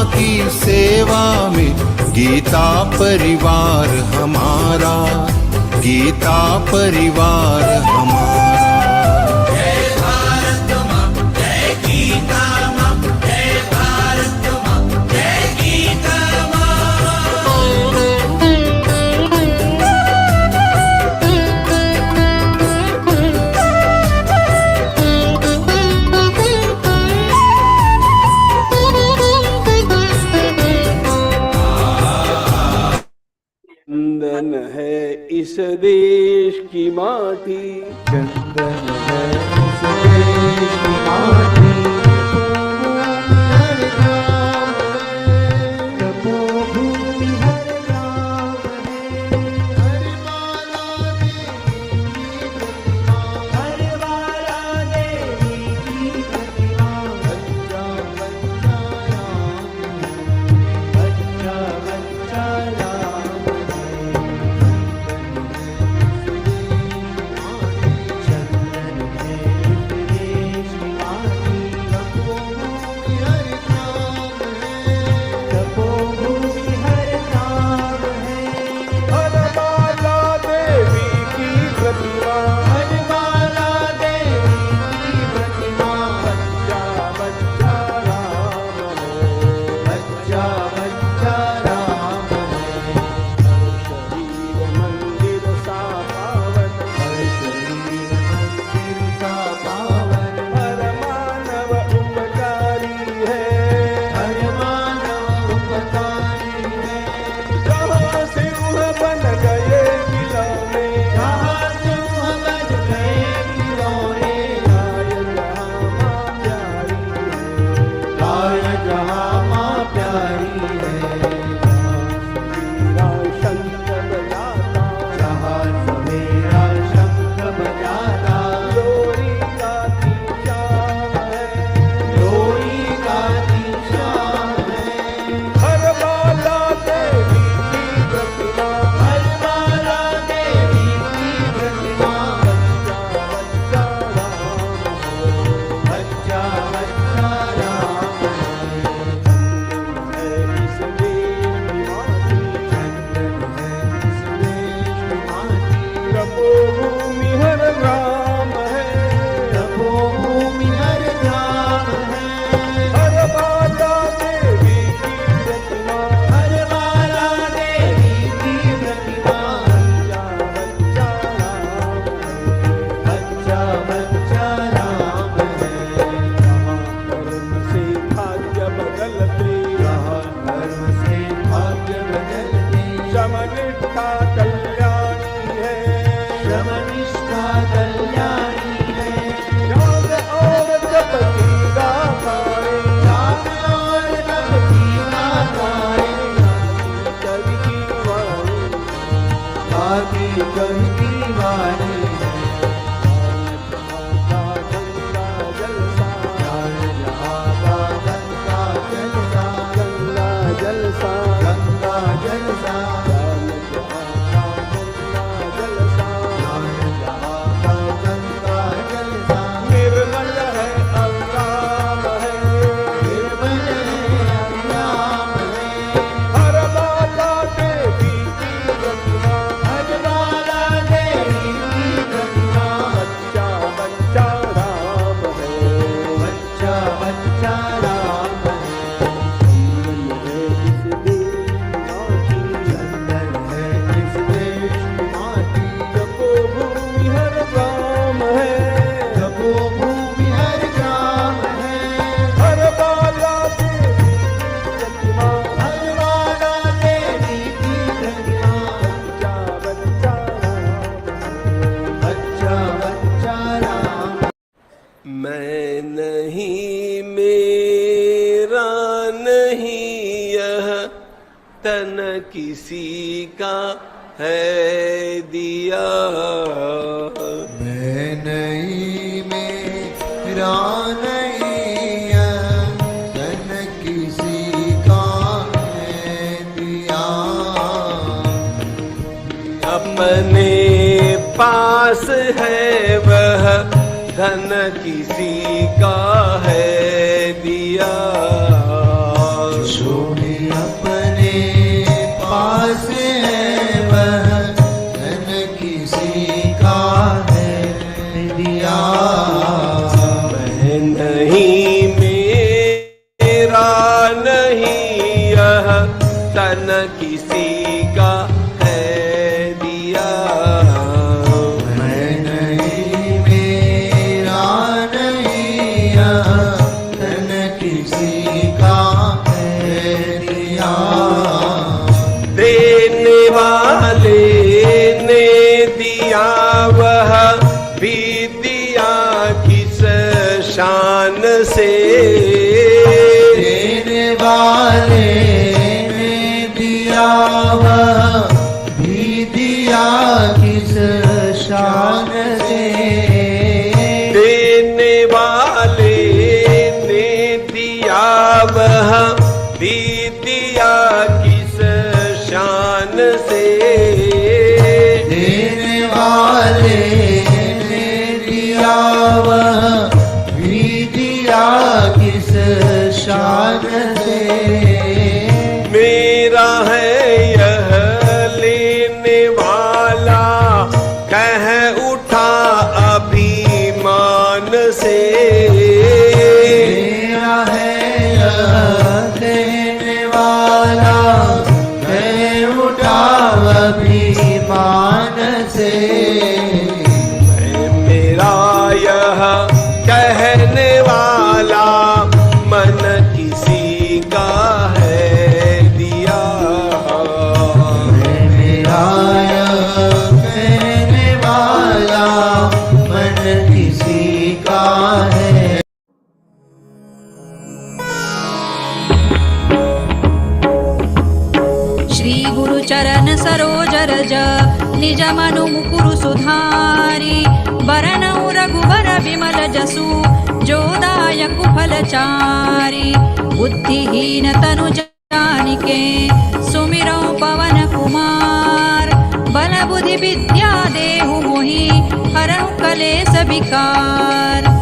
की सेवा में गीता परिवार हमारा, गीता परिवार हमारा। जय भारत माँ, जय गीता माँ, जय भारत माँ, जय गीता माँ। चंदन है इस देश की माटी, चंदन है इस देश की माटी, हर नाम है, तपोभूमि हर नाम है। हर माला देवी की प्रतिमा, हर माला देवी की प्रतिमा। बच्चा बच्चा राम है, बच्चा बच्चा राम है। चंदन है इस देश की माटी, तपोभूमि हर नाम है, तपोभूमि हर नाम है। हर माला देवी की प्रतिमा, हर माला देवी की प्रतिमा। बच्चा बच्चा राम है, बच्चा बच्चा राम है। शरीर मंदिर सा पावन, हर शरीर मंदिर सा पावन, हर मानव उपकारी है। हर मानव उपकारी है। जहाँ सिंह बन गए खिलौने, जहाँ सिंह बन गए खिलौने, गाय जहाँ माँ प्यारी है। गाय जहाँ माँ प्यारी है। मेरा शंख बजाता, जहाँ सवेरा शंख बजाता, लोरी गाती शाम है। लोरी गाती शाम है। हर माला देवी की प्रतिमा, हर माला देवी की प्रतिमा। बच्चा बच्चा राम है। चंदन है इस देश की माटी, तपोभूमि हर राम है। तपोभूमि हर ग्राम है। हर माता देवी की प्रतिमा, हर माला देवी की प्रतिमा। बच्चा बच्चा राम है। बच्चा बच्चा राम है। कर्म से भाग्य बदलते, धर्म से भाग्य बदलते, समनिष्ठा कल्याणी है। श्रमनिष्ठा कल्याणी है। याद और जप की गाथाएं, राम और तप की गाथाएं, कवि की वाणी, आदि कवि की वाणी है। जहाँ का गंगा जलसा, जहाँ का गंगा जलसा, गंगा जलसा, गंगा जलसा, जहाँ का गंगा जलसा। जहाँ का गंगा जलसा। निर्मल है अविराम है, निर्मल है अविराम है। हर माता देवी की प्रतिमा, हर माला देवी की प्रतिमा। बच्चा बच्चा राम है। बच्चा बच्चा राम है। चंदन है इस देश की माटी, चंदन है इस देश की माटी, तपोभूमि हर राम है। तपोभूमि हर ग्राम है। हर माला देवी की प्रतिमा, हर माला देवी की प्रतिमा। बच्चा बच्चा राम है। बच्चा बच्चा राम। मैं नहीं मेरा नहीं यह तन किसी का है दिया। मैं नहीं मेरा नहीं यह तन किसी का है दिया। अपने पास है वह धन किसी का है दिया। जो शान से। देने वाले ने दिया वह भी दिया किस शान से। देने वाले ने दिया वह भी दिया किस शान से। देने वाले ने दिया वह भी दिया किस शान से। मेरा है यह लेने वाला कह उठा अभिमान से। मेरा है यह देने वाला मैं उठा अभिमान से। मेरा यह कहने वाला मन किसी का है दिया। मेरा यह कहने वाला मन किसी का है। श्री गुरु चरण सरोज रज निज मनु मुकुरु सुधारी। बरनउ रघुबर विमल जसु जो दायक फलचारी। बुद्धिहीन तनु जानिके सुमिरौ पवन कुमार। बल बुद्धि विद्या देहु मोहि हरहु कलेस विकार।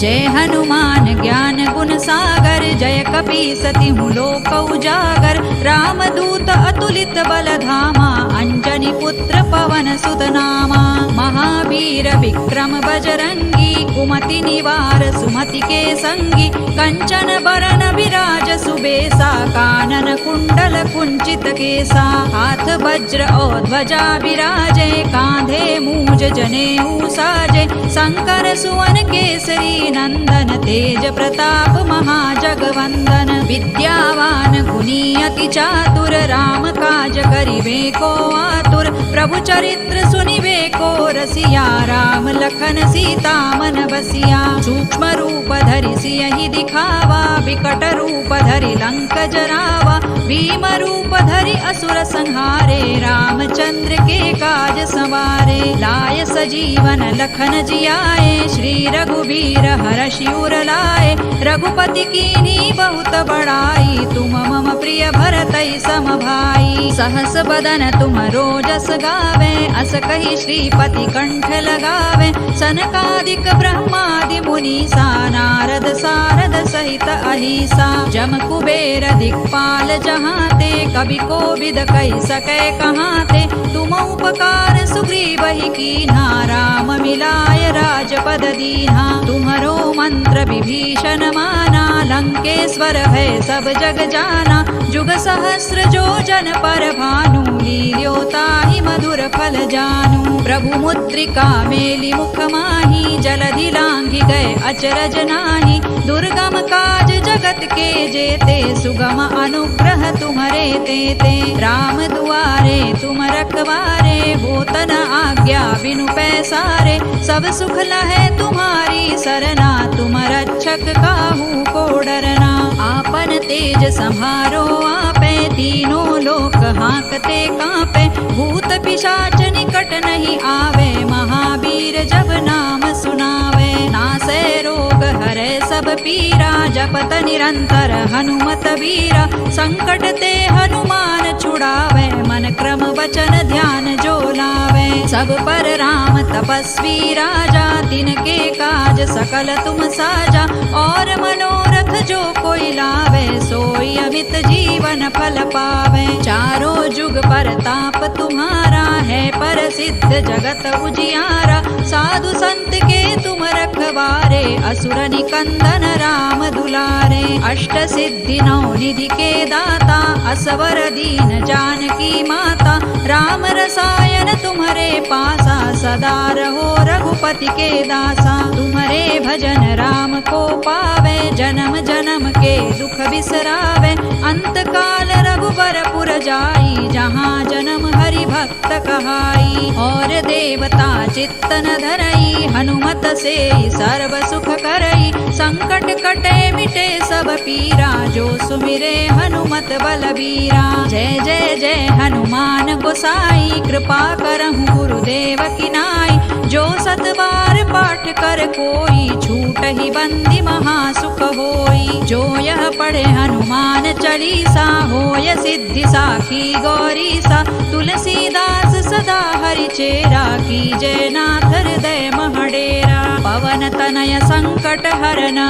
जय हनुमान ज्ञान गुण सागर। जय कपीसति लोक उजागर। रामदूत अतुलित बल धामा। अंजनी पुत्र पवन सुत नामा। महावीर विक्रम बजरंगी। कुमति निवार सुमति के संगी। कंचन बरन विराज सुबेसा। कानन कुंडल कुंचित केसा। हाथ वज्र और ध्वजा विराजे। कांधे मूज जनेऊ साजे। शंकर सुवन केसरी नंदन। तेज प्रताप महाजगवंदन। विद्यावान गुणी अति चातुर। राम काज करिबे को आतुर। प्रभु चरित्र सुनिबे को रसिया। राम लखन सीता मन बसिया। सूक्ष्म रूप धरि सियहि दिखावा। विकट रूप धरि लंक जरावा। भीम रूप धरि असुर संहारे। रामचंद्र के काज सवारे। लाय सजीवन लखन जियाए। श्री रघुबीर हरषि उर लाए। रघुपति कीन्ही बहुत बड़ाई। तुम मम प्रिय भरतई सम भाई। सहस बदन तुम रोजस गावे। अस कहि श्रीपति कंठ लगावे। सनकादिक ब्रह्मादि मुनीसा। नारद सारद सहित अहिसा। जम कुबेर दिक्पाल जहाते। कवि कोविद कहि सकै कहाते। तुम उपकार सुग्रीवहि कीन्हा। राम मिलाय राजपद दीन्हा। तुम्हरो मंत्र विभीषण माना। लंकेश्वर है सब जग जाना। जुग सहस्र जो जन पर भानु। लील्यो ताहि मधुर फल जानू। प्रभु मुद्रिका मेलि मुख माहि। जलधि लांघि गए अचरज नाही। दुर्गम काज जगत के जेते। सुगम अनुग्रह तुम्हरे तेते। राम दुआरे तुम रखवारे। होतन आज्ञा बिनु पैसारे। सब सुख लहै तुम्हारी सरना। तुम रक्षक काहू को डरना। आपन तेज सम्हारो आपे। तीनों लोक हांकते कांपे। भूत पिशाच निकट नहीं आवे। महावीर जब नाम सुनावे। नासै रोग हरै सब पीरा। जपत निरंतर हनुमत वीरा। संकट ते हनुमान छुड़ावे। मन क्रम वचन ध्यान जो लावे। सब पर राम तपस्वी राजा। तिनके काज सकल तुम साजा। और मनोरथ जो कोई लावे। सोई अमित जीवन फल पावे। चारों जुग परताप तुम्हारा है। प्रसिद्ध जगत उजियारा। साधु संत के तुम रखवारे। पावे असुर निकंदन राम दुलारे। अष्ट सिद्धि नौ निधि के दाता असवर दीन जानकी माता। राम रसायन तुम्हारे पासा सदा रहो रघुपति के दासा। तुम्हारे भजन राम को पावे जन्म जन्म के दुख बिसरावे। अंत काल रघुबर पुर जाई जहाँ जन्म हरि भक्त कहाई। और देवता चित्त न धरई हनुमत से सर्व सुख करई। संकट कटे मिटे सब पीरा जो सुमिरे हनुमत बलबीरा। जय जय जय हनुमान गोसाई कृपा करहु गुरुदेव की नाई। जो सत बार पाठ कर कोई छूट ही बंदी महासुख होई। जो यह पढ़े हनुमान चालीसा होय सिद्धि साखी गौरीसा। तुलसीदास सदा हरि चेरा कीजे नाथ हृदय महडेरा। पवन तनय संकट हरना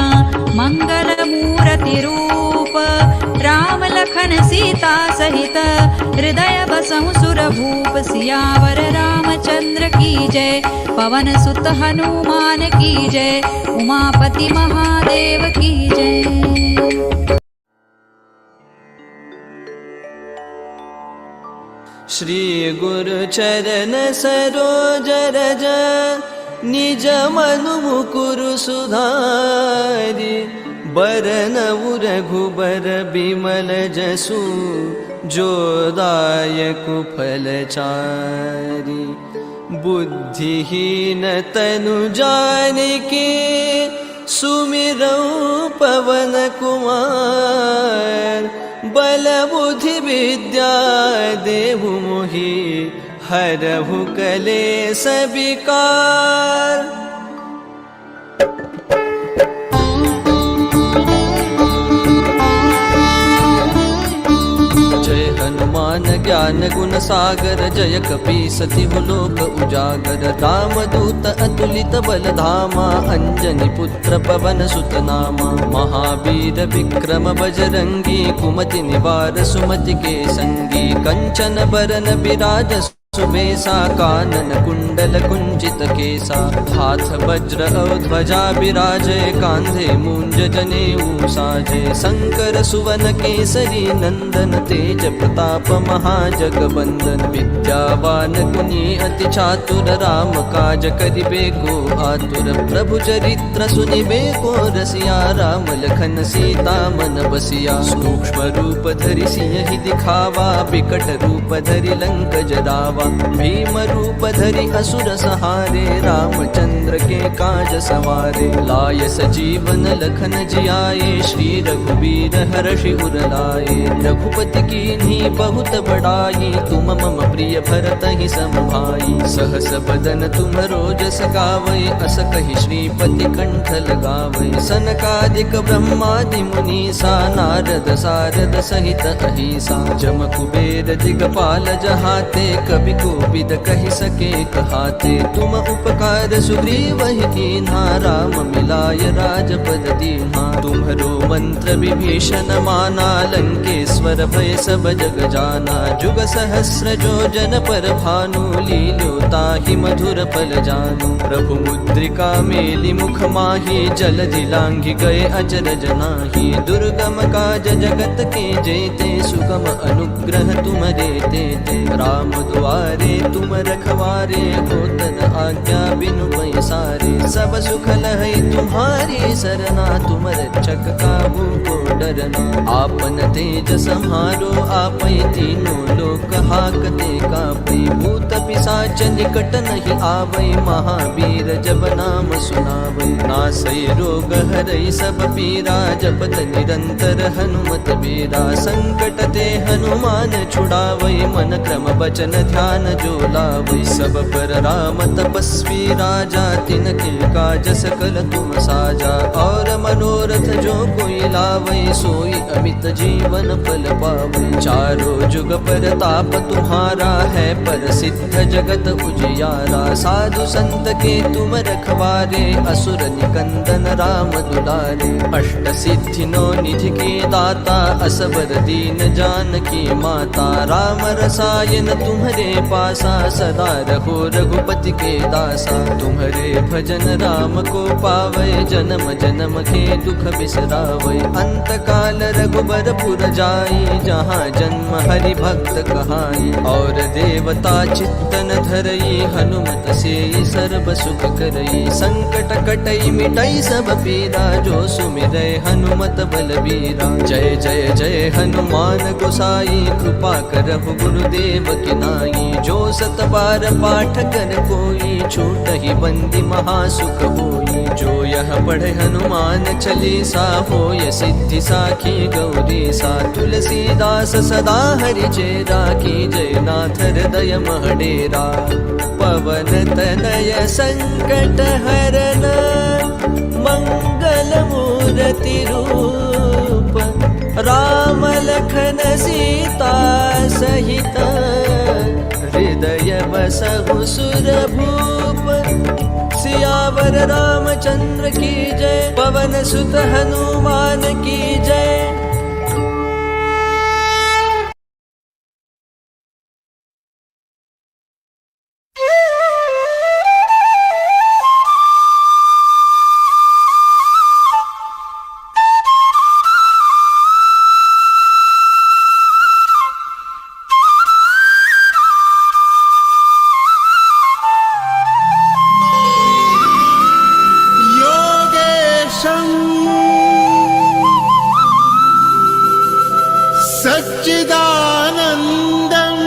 मंगल मूर्ति रूप। राम लखन सीता सहित हृदय बसहु सुर भूप। सियावर रामचंद्र की जय पवन सुत हनुमान की जय। उमापति महादेव की जय। श्री गुरु चरण सरोज रज निज मनु मुकुरु सुधारि। बरन रघुबर बिमल जसु जो दायक फलचारि। बुद्धिहीन तनु जानिके सुमिरौ पवन कुमार। बल बुद्धि विद्या देहु मोहि हरहु कलेस विकार। जय हनुमान ज्ञान गुण सागर जय कपीसति लोक उजागर। राम दूत अतुलित बल धामा अंजनी पुत्र पवन सुत नामा। महावीर विक्रम बजरंगी कुमति निवार सुमति के संगी। कंचन बरन बिराज सुबेसा कानन कुंडल कुंचित केसा। हाथ वज्र और ध्वजा बिराजे कांधे मूंज जनेऊ साजे। शंकर सुवन केसरी नंदन तेज प्रताप महाजगबंदन। विद्यावान गुणी अति चातुर राम काज करिबे को आतुर। प्रभु चरित्र सुनिबे को रसिया राम लखन सीता मन बसिया। सूक्ष्म रूप धरि सिंह दिखावा बिकट रूप धरि लंक जरावा। भीम रूप धरि असुर सहारे रामचंद्र के काज सवारे। लाय सजीवन लखन जियाए श्री रघुबीर हर्षि उर लाए। रघुपति कीन्ही बहुत बड़ाई तुम मम प्रिय भरत ही सम भाई। सहस बदन तुम रोजस गावै अस कहि श्रीपति कंठ लगावै। सनकादिक ब्रह्मादि मुनीसा नारद सारद सहित अहिसा। जम कुबेर दिगपाल जहाते कवि कोविद कहि सके कहाते। तुम उपकार सुग्रीवहि कीन्हा राम मिलाय राजपद दीन्हा। तुम्हरो मंत्र विभीषण माना लंकेश्वर भय सब जग जाना। जुग सहस्र जो जन पर भानु लील्यो ताहि मधुर फल जानू। प्रभु मुद्रिका मेलि मुख माहि जलधि लांघि गए अचरज नाहि। दुर्गम काज जगत के जेते सुगम अनुग्रह तुमरे तेते। राम दुआरे तुम रखवारे होतन आज्ञा बिनु पैसारे। सब सुख लहै तुम्हारी सरना तुम रक्षक काहू को डरना। आपन तेज सम्हारो आपै तीनों लोक हाकते कापै। भूत पिशाच निकट नहीं आवै महावीर जब नाम सुनावै। नासै रोग हरै सब पीरा जपत निरंतर हनुमत बीरा। संकट ते हनुमान छुड़ावै मन क्रम बचन ध्यान जो लावै। सब पर राम तपस्वी राजा तिनके काज सकल तुम साजा। और मनोरथ जो कोई लावै सोई अमित जीवन फल पावै। चारों जुग पर ताप तुम्हारा है पर सिद्ध जगत उजियारा। साधु संत के तुम रखवारे असुर निकंदन राम दुलारे। अष्ट सिद्धि नौ निधि के दाता असबर दीन जानकी माता। राम रसायन तुम्हारे पासा सदा रहो रघुपति के दासा। तुम्हारे भजन राम राम को पावै जन्म जन्म के दुख बिसरावै अंत काल रघुबरपुर जाई जहाँ जन्म हरि भक्त कहाई और देवता चित्तन धरई हनुमत से सर्व सुख करई संकट कटई मिटई सब पीरा जो सुमिरै हनुमत बलबीरा जय जय जय हनुमान गोसाई कृपा करहु गुरुदेव की नाई जो सत बार पाठ कर कोई छूटहि बंदी महासुख होई जो यह पढ़े हनुमान चालीसा होय सिद्धि साखी गौरी सा तुलसीदास सदा हरि चेरा की जय नाथ हृदय महडेरा पवन तनय संकट हरन मंगल मूर्ति रूप राम लखन सीता सहित हृदय बसहु सुरभूप सियावर रामचंद्र की जय पवन सुत हनुमान की जय। योगेशम् सच्चिदानन्दम्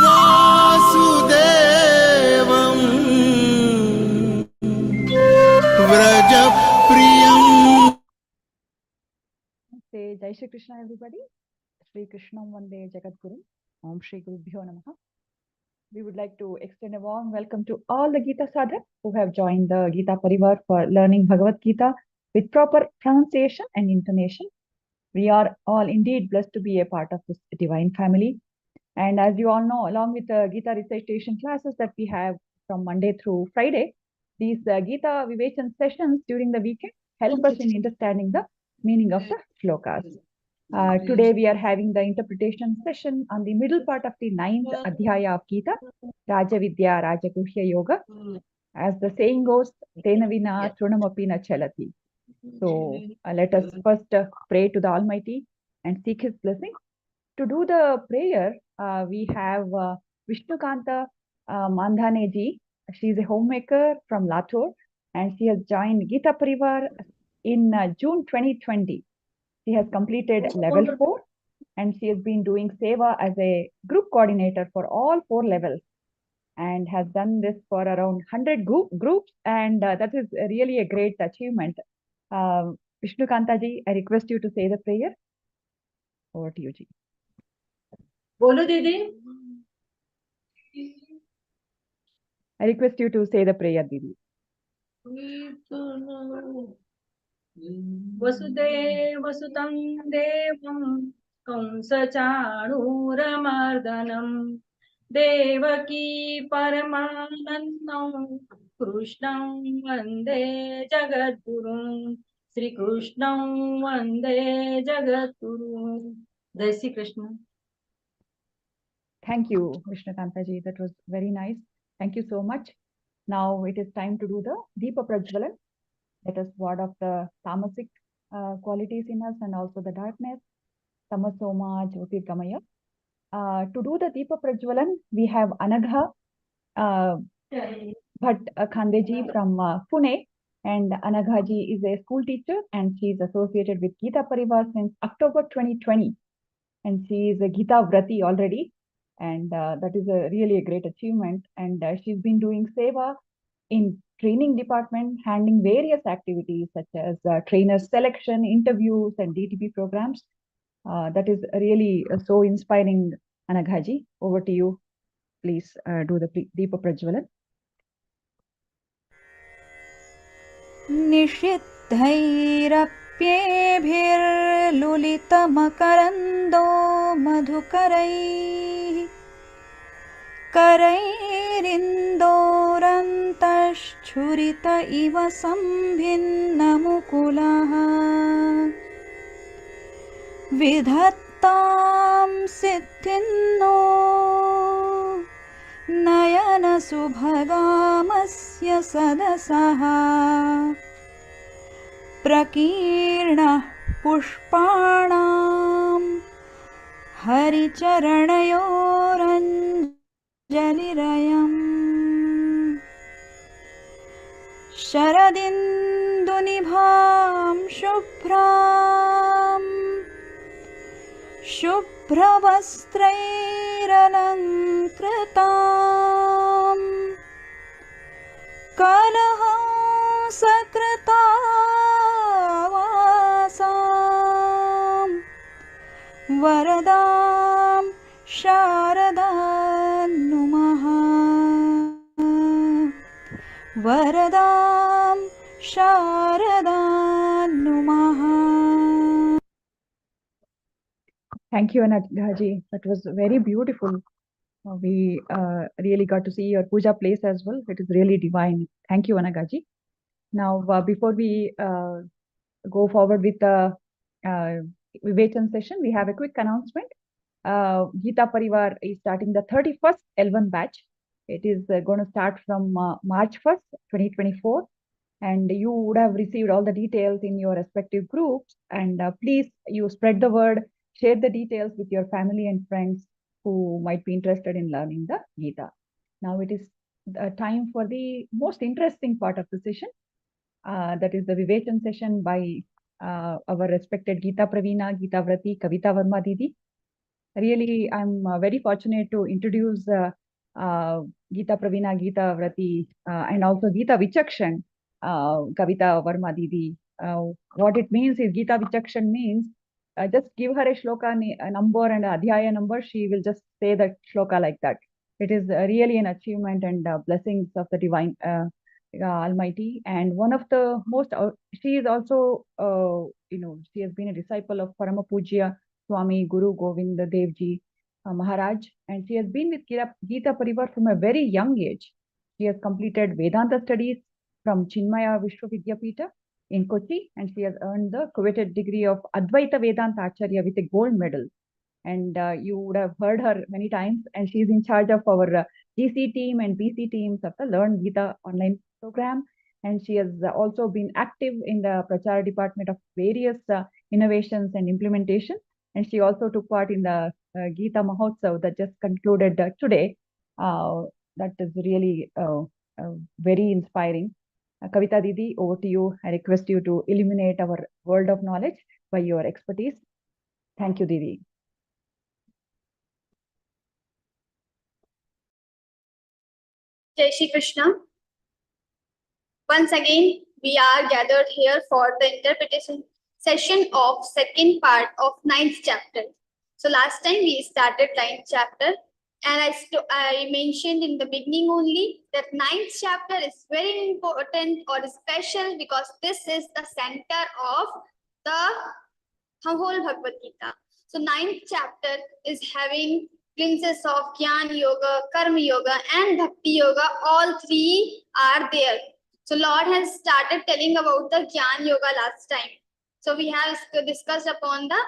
वासुदेवम् व्रजप्रियम्। Say Jai Shri Krishna, everybody. Shri Krishna Vande Jagadguru. Om Shri Gurubhyo Namaha. We would like to extend a warm welcome to all the Geeta sadhaks who have joined the Geeta Parivar for learning Bhagavad Gita with proper pronunciation and intonation. We are all indeed blessed to be a part of this divine family. And as you all know, along with the Gita recitation classes that we have from Monday through Friday, these Gita Vivechan sessions during the weekend help us in understanding the meaning of the shlokas. Today we are having the interpretation session on the middle part of the 9th Adhyaya of Gita, Raja Vidya Rajaguhya Yoga. As the saying goes, Tena vina trunamapi na chalati. So let us first pray to the Almighty and seek His blessing. To do the prayer, we have Vishnukanta Mandhaneji. She is a homemaker from Latur and she has joined Geeta Parivar in June 2020. She has completed level 4 and she has been doing seva as a group coordinator for all 4 levels and has done this for around 100 groups, and that is really a great achievement. Vishnukanta ji, I request you to say the prayer. Over to you, ji. बोलो दीदी। I request you to say the prayer, Didi. वसुदेवसुतं देवं कंसचाणूरमर्दनं देवकी परमानन्दं कृष्णं वन्दे जगद्गुरुं श्रीकृष्णं वन्दे जगद्गुरुं। जय Shri Krishna. Thank you, Vishnukanta ji. That was very nice. Thank you so much. Now it is time to do the Deepa Prajvalan. Let us ward off the tamasic qualities in us and also the darkness. Tamasoma Jyotirgamaya. To do the Deepa Prajvalan, we have Anagha Bhatt Khandeji from Pune. And Anagha ji is a school teacher and she is associated with Geeta Parivar since October 2020. And she is a Geeta Vrati already. And that is really a great achievement. And she's been doing seva in training department, handling various activities such as trainer selection, interviews, and DTP programs. That is really so inspiring, Anaghaji. Over to you. Please do the Deepa Prajvalan. निषिद्धैरप्येभिर्लुलितमकरन्दो मधुकरैः करैरिन्दोरन्तश्छुरित इव सम्भिन्नमुकुलः विधत्तां सिद्धिन्नो नयनसुभगामस्य सदसः प्रकीर्णः पुष्पाणां हरिचरणयोरञ्जलिरयम् शरदिन्दुनिभां शुभ्रां शुभ्रवस्त्रैरलङ्कृतां कलहंसकृतावासां वरदां शारदां नुमः वरदां शारदां नुमः. Thank you, Anagaji. That was very beautiful. We really got to see your puja place as well. It is really divine. Thank you, Anagaji. Now, before we go forward with the Vivechan session, we have a quick announcement. Geeta Parivar is starting the 31st L1 batch. It is going to start from March 1st, 2024. And you would have received all the details in your respective groups. And please, you spread the word, share the details with your family and friends who might be interested in learning the Geeta. Now it is time for the most interesting part of the session. That is the Vivechan session by our respected Geeta Pravina, Geeta Vrati, Kavita Verma Didi. Really, I'm very fortunate to introduce Geeta Pravina, Geeta Vrati, and also Geeta Vichakshan, Kavita Verma Didi. What it means is Geeta Vichakshan means just give her a shloka a number and a adhyaya number, she will just say that shloka like that. It is really an achievement and blessings of the divine Almighty. And one of the most, she is also, she has been a disciple of Parama Pujya Swami Guru Govind Dev Ji Maharaj, and she has been with Geeta Parivar from a very young age. She has completed Vedanta studies from Chinmaya Vishwavidyapita in Kochi, and she has earned the coveted degree of Advaita Vedanta Acharya with a gold medal. And you would have heard her many times, and she is in charge of our GC team and BC teams of the Learn Geeta online program. And she has also been active in the Prachara department of various innovations and implementation. And she also took part in the Geeta Mahotsav that just concluded today. That is really very inspiring. Kavita Didi, over to you. I request you to illuminate our world of knowledge by your expertise. Thank you, Didi. Jai Shri Krishna. Once again, we are gathered here for the interpretation session of second part of 9th chapter. So last time we started 9th chapter, and I mentioned in the beginning only that 9th chapter is very important or special because this is the center of the whole Bhagavad Gita. So 9th chapter is having glimpses of Jnana Yoga, Karma Yoga and Bhakti Yoga. All three are there. So Lord has started telling about the Jnana Yoga last time. So we have discussed upon the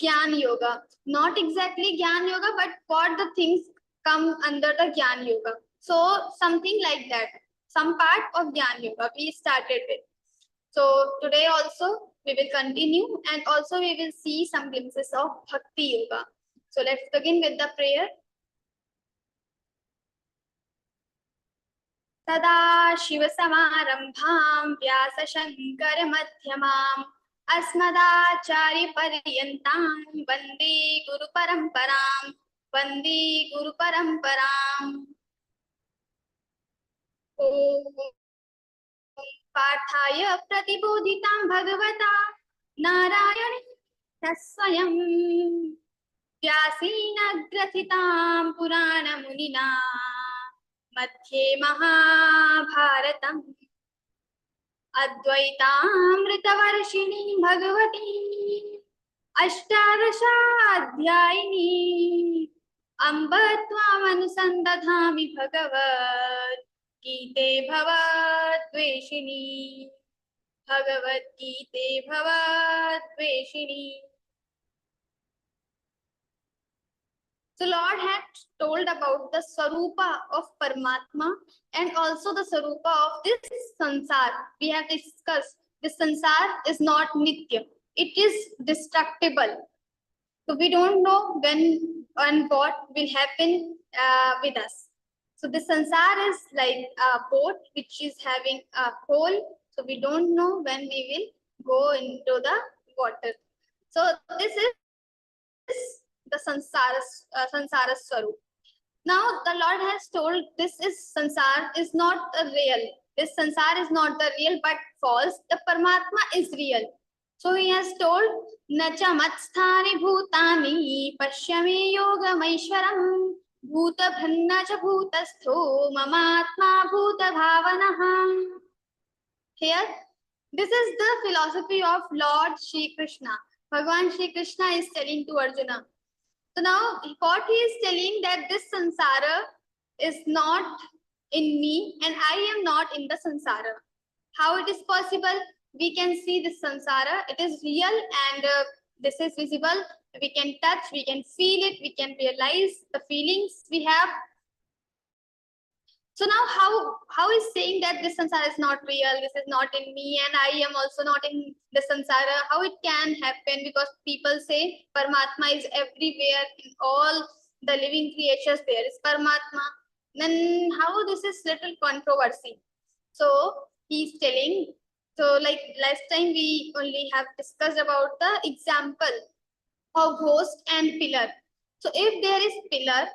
Jnana Yoga. Not exactly Jnana Yoga, but what the things come under the Jnana Yoga. So something like that. Some part of Jnana Yoga we started with. So today also we will continue, and also we will see some glimpses of Bhakti Yoga. So let's begin with the prayer. Sada Shiva Samarambham Vyasa Shankara Madhyamam Asmadachari Paryantam Vande Guru Paramparam Vande Guru Paramparam. Om Parthaya Pratibodhitam Bhagavata Narayana Tasvayam Vyasena Grasitam Purana Munina Madhye Mahabharatam Advaitaamritavarshini Bhagavati Ashtadashaadhyayini Ambatvamanusandadhami Bhagavad Gite Bhavadveshini Bhagavad Gite Bhavadveshini. So Lord had told about the Swarupa of Paramatma and also the Swarupa of this Sansar. We have discussed this Sansar is not Nitya. It is destructible. So we don't know when and what will happen with us. So the Sansar is like a boat which is having a hole. So we don't know when we will go into the water. So this is the Sansara Swarup. Now the Lord has told this is Sansar is not a real. This Sansar is not the real but false. The Paramatma is real. So he has told, Nacha matsthani bhutani pashyame yogamaishwaram bhuta bhanna cha bhutastho mamatma bhuta bhavanaha. Here, this is the philosophy of Lord Shri Krishna. Bhagavan Shri Krishna is telling to Arjuna. So now what he is telling that this samsara is not in me and I am not in the samsara. How it is possible? We can see this samsara. It is real and this is visible. We can touch, we can feel it, we can realize the feelings we have. So now how is saying that this samsara is not real, this is not in me and I am also not in the samsara? How it can happen? Because people say Paramatma is everywhere in all the living creatures, there is Paramatma. Then how this is little controversy. So he's telling, so like last time we only have discussed about the example of ghost and pillar. So if there is pillar,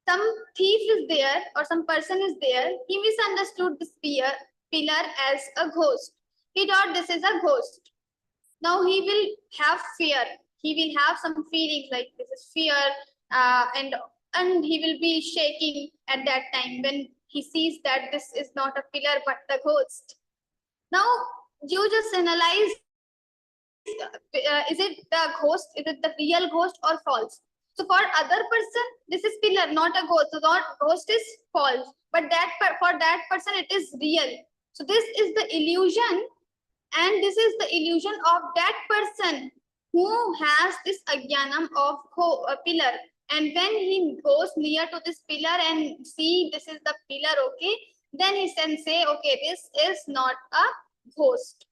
some thief is there or some person is there, he misunderstood this pillar as a ghost. He thought this is a ghost. Now he will have fear. He will have some feelings like this is fear and he will be shaking at that time when he sees that this is not a pillar but the ghost. Now you just analyze, is it the ghost? Is it the real ghost or false? So for other person, this is pillar, not a ghost. So not ghost is false, but for that person it is real. So this is the illusion, and this is the illusion of that person who has this ajnanam of a pillar. And when he goes near to this pillar and see this is the pillar, okay, then he can say, okay, this is not a ghost.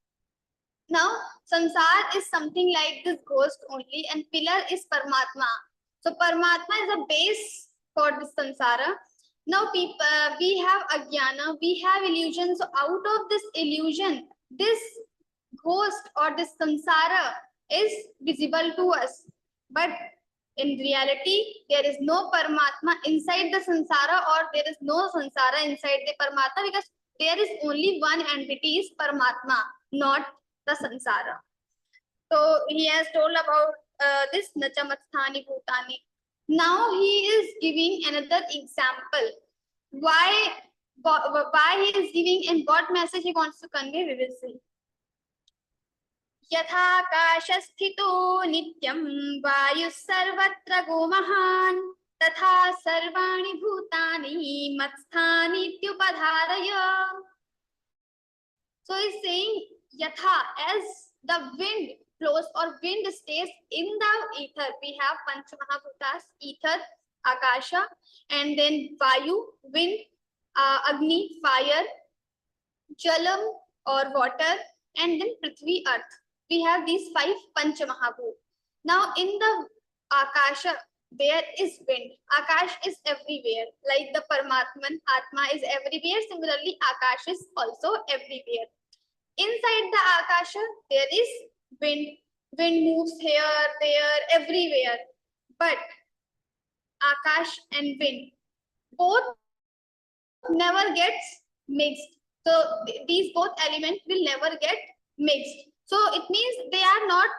Now, samsara is something like this ghost only, and pillar is Paramatma. So Paramatma is a base for this samsara. Now we have ajnana, we have illusion. So out of this illusion, this ghost or this samsara is visible to us. But in reality, there is no Paramatma inside the samsara, or there is no samsara inside the Paramatma, because there is only one entity is Paramatma, not the samsara. So he has told about this Nachamasthani Bhutani. Now he is giving another example. Why he is giving and what message he wants to convey, we will see. Yatha kashasthito nityam vayu sarvatra gomahan tatha sarvani bhutani matsthani tyupadharaya. So he's saying yatha, as the wind flows or wind stays in the ether. We have Panch Mahabhutas, ether, Akasha, and then Vayu, wind, Agni, fire, Jalam or water, and then Prithvi, earth. We have these 5 Panch Mahabhut. Now in the Akasha, there is wind. Akash is everywhere. Like the Paramatman, Atma is everywhere. Similarly, Akash is also everywhere. Inside the Akasha, there is wind. Wind moves here, there, everywhere. But Akash and wind both never gets mixed. So these both elements will never get mixed. So it means they are not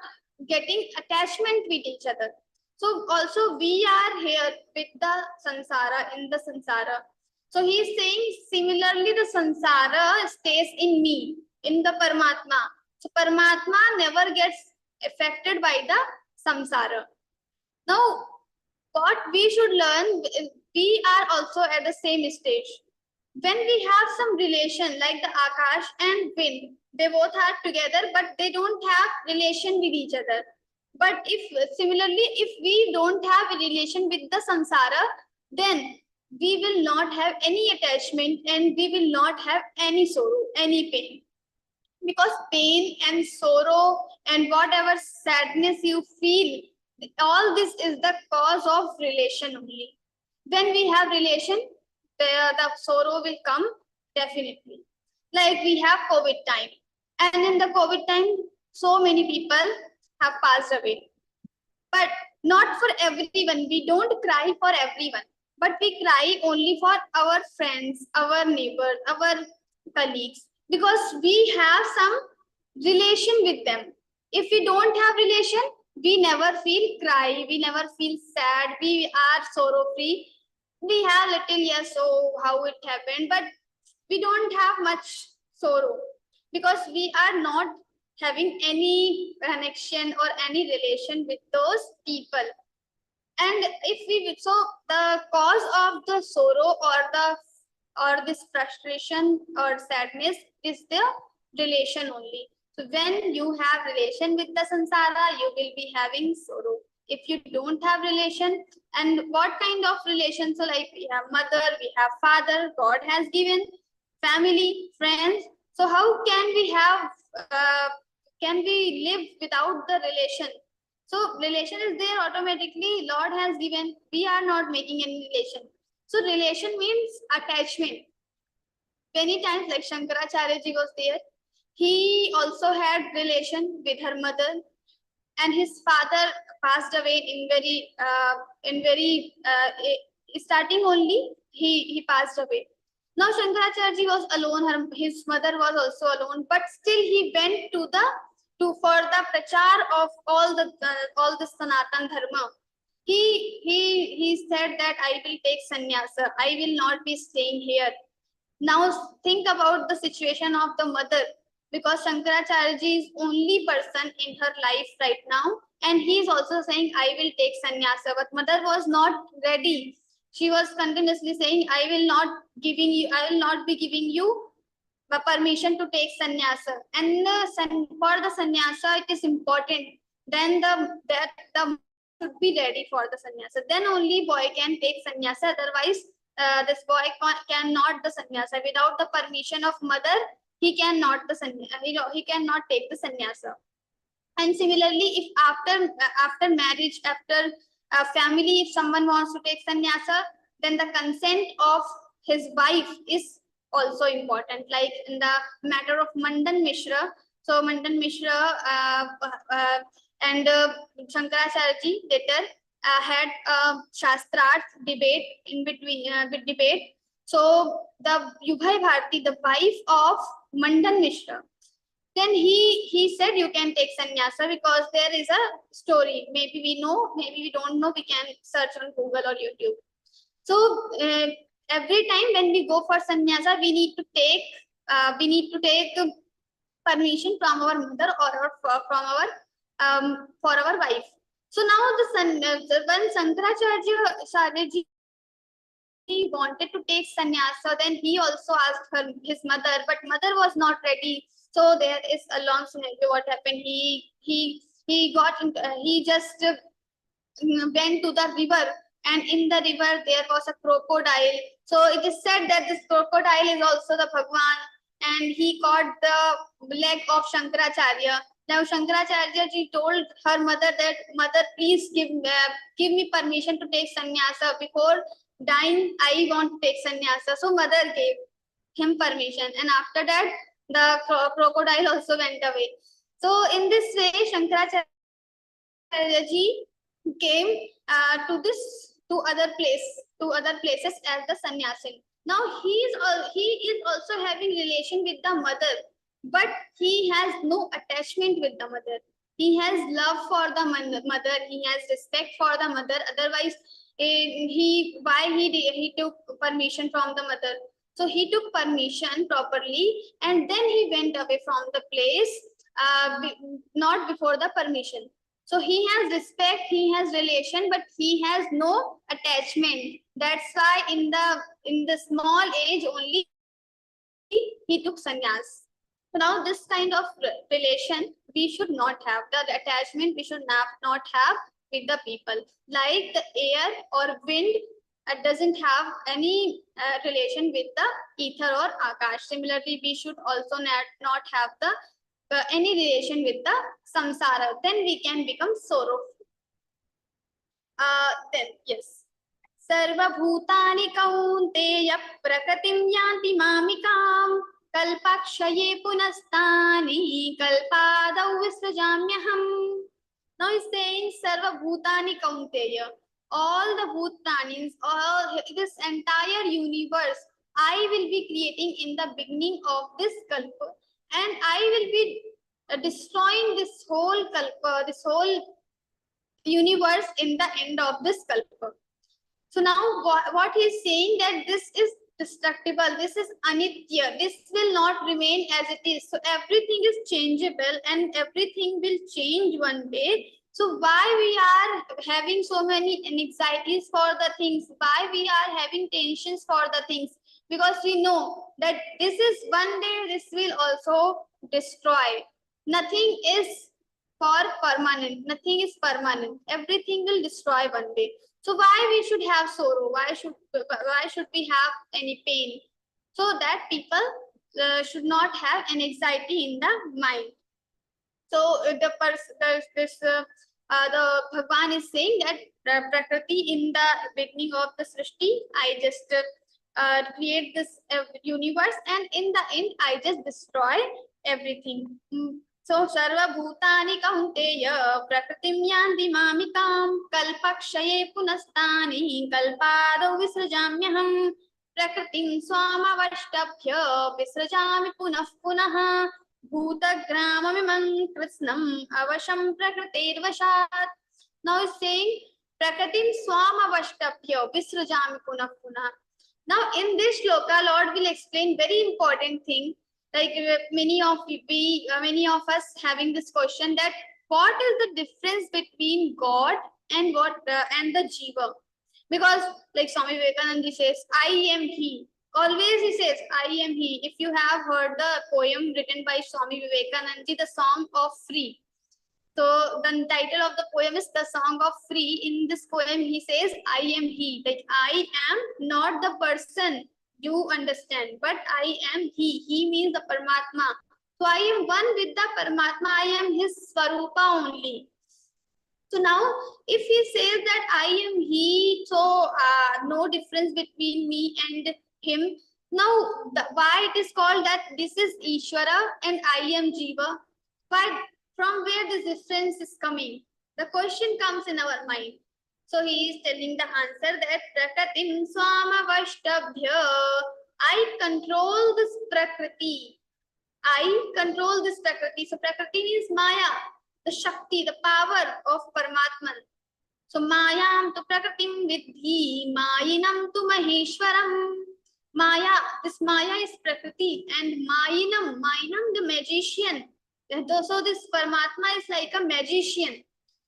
getting attachment with each other. So also we are here with the samsara, in the samsara. So he is saying similarly the samsara stays in me, in the Paramatma. So Paramatma never gets affected by the samsara. Now, what we should learn, we are also at the same stage. When we have some relation like the Akash and wind, they both are together, but they don't have relation with each other. But if similarly, if we don't have a relation with the samsara, then we will not have any attachment and we will not have any sorrow, any pain. Because pain and sorrow and whatever sadness you feel, all this is the cause of relation only. When we have relation, the sorrow will come definitely. Like we have COVID time, and in the COVID time, so many people have passed away. But not for everyone. We don't cry for everyone, but we cry only for our friends, our neighbors, our colleagues, because we have some relation with them. If we don't have relation, we never feel cry, we never feel sad, we are sorrow free. We have little, yes, so how it happened, but we don't have much sorrow because we are not having any connection or any relation with those people. And if we, so the cause of the sorrow or this frustration or sadness is the relation only. So when you have relation with the samsara, you will be having sorrow. If you don't have relation, and what kind of relation? So like we have mother, we have father, God has given, family, friends. So how can we have, can we live without the relation? So relation is there automatically, Lord has given, we are not making any relation. So relation means attachment. Many times like Shankaracharya ji was there, he also had relation with her mother, and his father passed away in very starting only, he passed away. Now Shankaracharya ji was alone, his mother was also alone, but still he went to for the prachar of all the Sanatan Dharma. He said that I will take sannyasa, I will not be staying here. Now think about the situation of the mother, because Shankaracharya ji is only person in her life right now, and he is also saying I will take sannyasa, but mother was not ready. She was continuously saying I will not be giving you permission to take sannyasa, and for the sannyasa it is important. Then the should be ready for the sannyasa. Then only boy can take sannyasa. Otherwise, this boy cannot the sannyasa without the permission of mother. He cannot the sannyasa. He cannot take the sannyasa. And similarly, if after marriage, after family, if someone wants to take sannyasa, then the consent of his wife is also important. Like in the matter of Mandan Mishra, so Mandan Mishra and Shankaracharya ji later had a Shastrat debate in between debate. So the Yubhai Bharti, the wife of Mandan Mishra, then he said you can take sannyasa because there is a story. Maybe we know, maybe we don't know. We can search on Google or YouTube. So every time when we go for sannyasa, we need to take permission from our mother or from our for our wife. So now when Shankaracharya ji wanted to take sannyasa, then he also asked his mother, but mother was not ready. So there is a long scenario. What happened? He just went to the river, and in the river there was a crocodile. So it is said that this crocodile is also the Bhagwan, and he caught the leg of Shankaracharya. Now Shankaracharya ji told her mother that, mother, please give me permission to take sannyasa. Before dying, I want to take sannyasa. So mother gave him permission, and after that the crocodile also went away. So in this way, Shankaracharya ji came to other places as the sannyasin. Now he is also having relation with the mother, but he has no attachment with the mother. He has love for the mother. He has respect for the mother. Otherwise, he took permission from the mother. So he took permission properly, and then he went away from the place, not before the permission. So he has respect, he has relation, but he has no attachment. That's why in the small age only he took sannyas. So now this kind of relation we should not have. The attachment we should not have with the people. Like the air or wind doesn't have any relation with the ether or akash. Similarly, we should also not have the any relation with the samsara. Then we can become sorrowful. Then yes. सर्वभूतानि कौन्तेय प्रकृतिं यान्ति मामिकाम् कल्पक्षये पुनस्तानि कल्पादौ विसृजाम्यहम्. Now he's saying Sarvabhutani Kaunteya. All the Bhutanis, all this entire universe, I will be creating in the beginning of this kalpa, and I will be destroying this whole kalpa, this whole universe in the end of this kalpa. So now what he is saying that this is destructible, this is anitya, this will not remain as it is. So everything is changeable and everything will change one day. So why we are having so many anxieties for the things? Why we are having tensions for the things? Because we know that this is one day, this will also destroy. Nothing is for permanent. Nothing is permanent. Everything will destroy one day. So why we should have sorrow? Why should we have any pain? So that people should not have an anxiety in the mind. So the Bhagwan is saying that Prakriti in the beginning of the Srishti, I just create this universe, and in the end I just destroy everything. So Sarva Bhutani Kaunteya Prakritim Yanti Mamikam Kalpakshaye Punastani Kalpado Visrajamyaham Prakritim Swamavashtabhya Visrajami Punah Punaha Bhutagramamimam Krishnam Avasham Prakritirvashat. Now he's saying Prakritim Swamavashtabhya Visrajami Punah Punah. Now in this shloka, Lord will explain very important thing. Like many of us having this question that what is the difference between God and and the jiva? Because like Swami Vivekananda says, I am he. Always he says, I am he. If you have heard the poem written by Swami Vivekananda, the Song of Free. So the title of the poem is The Song of Free. In this poem, he says, I am he. Like I am not the person you understand, but I am he. He means the Paramatma. So I am one with the Paramatma. I am his Swarupa only. So now, if he says that I am he, so no difference between me and him. Now, why it is called that this is Ishvara and I am Jiva? Why? From where this difference is coming? The question comes in our mind. So he is telling the answer that Prakatim Swamavashtabhya. I control this Prakriti. I control this Prakriti. So Prakriti means Maya, the Shakti, the power of Paramatman. So Mayam tu Prakritim vidhi, Mayinam tu Maheshwaram. Maya, this Maya is Prakriti, and Mayinam, the magician. So this Paramatma is like a magician.